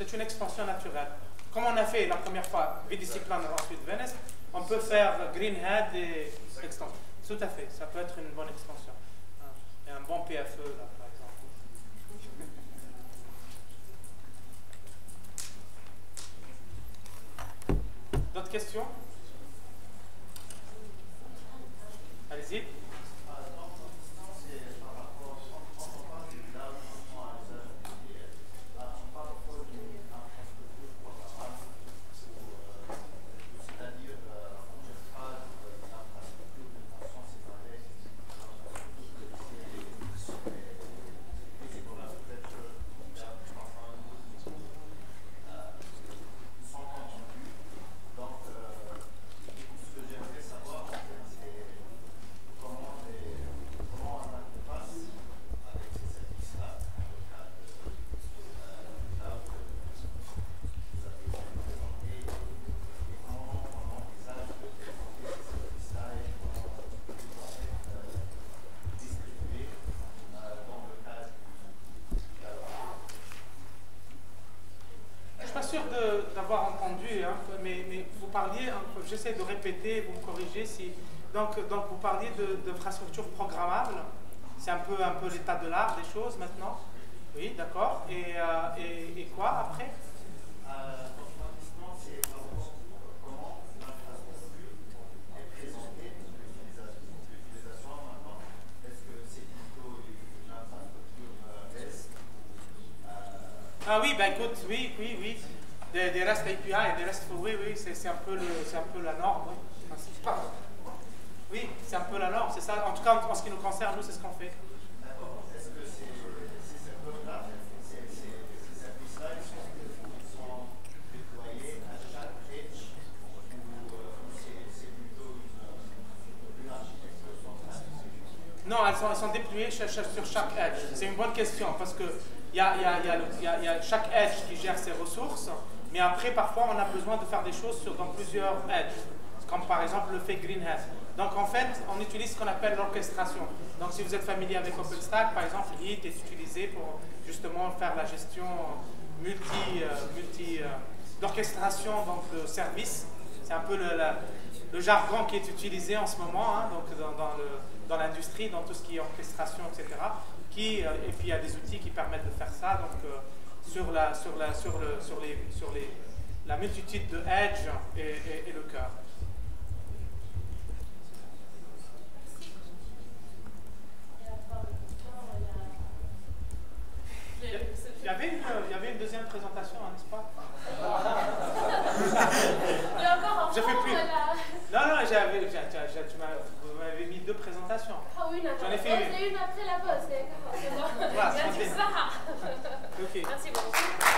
c'est une extension naturelle. Comme on a fait la première fois VDC Planner, ensuite Venice, on peut faire Greenhead et extension. Tout à fait, ça peut être une bonne extension. Et un bon PFE, là, par exemple. D'autres questions? Allez-y. D'avoir entendu, hein, mais vous parliez, j'essaie de répéter, vous me corrigez si. Donc vous parliez d'infrastructures programmables, c'est un peu l'état de l'art des choses maintenant. Oui, d'accord. Et quoi après? C'est comment l'infrastructure est présentée l'utilisation maintenant. Est-ce que c'est plutôt une infrastructure REST? Ah oui, bah écoute, oui. Des REST API et des RESTful, oui, c'est un peu la norme, oui. Oui, c'est un peu la norme, c'est ça. En tout cas, en ce qui nous concerne, nous, c'est ce qu'on fait. D'accord. Est-ce que ces serveurs-là, ces services-là, ils sont déployés à chaque edge ou c'est plutôt une architecture centrale? Non, elles sont déployées sur chaque edge. C'est une bonne question parce que il y a chaque edge qui gère ses ressources. Mais après, parfois, on a besoin de faire des choses dans plusieurs edges, comme par exemple le fait Greenhead. Donc en fait, on utilise ce qu'on appelle l'orchestration. Donc si vous êtes familier avec OpenStack, par exemple, Git est utilisé pour justement faire la gestion l'orchestration de services. C'est un peu le jargon qui est utilisé en ce moment, hein, donc dans l'industrie, dans tout ce qui est orchestration, etc. Et puis il y a des outils qui permettent de faire ça. Donc sur la multitude de edge et le cœur. Il y avait une deuxième présentation, hein, n'est-ce pas? Il y a encore un Je fais plus. Voilà. Non, vous m'avez mis 2 présentations. Ah oui, d'accord. J'en ai fait une. Une après la pause, c'est bon. Voilà, Merci, ça. Ok. Merci beaucoup.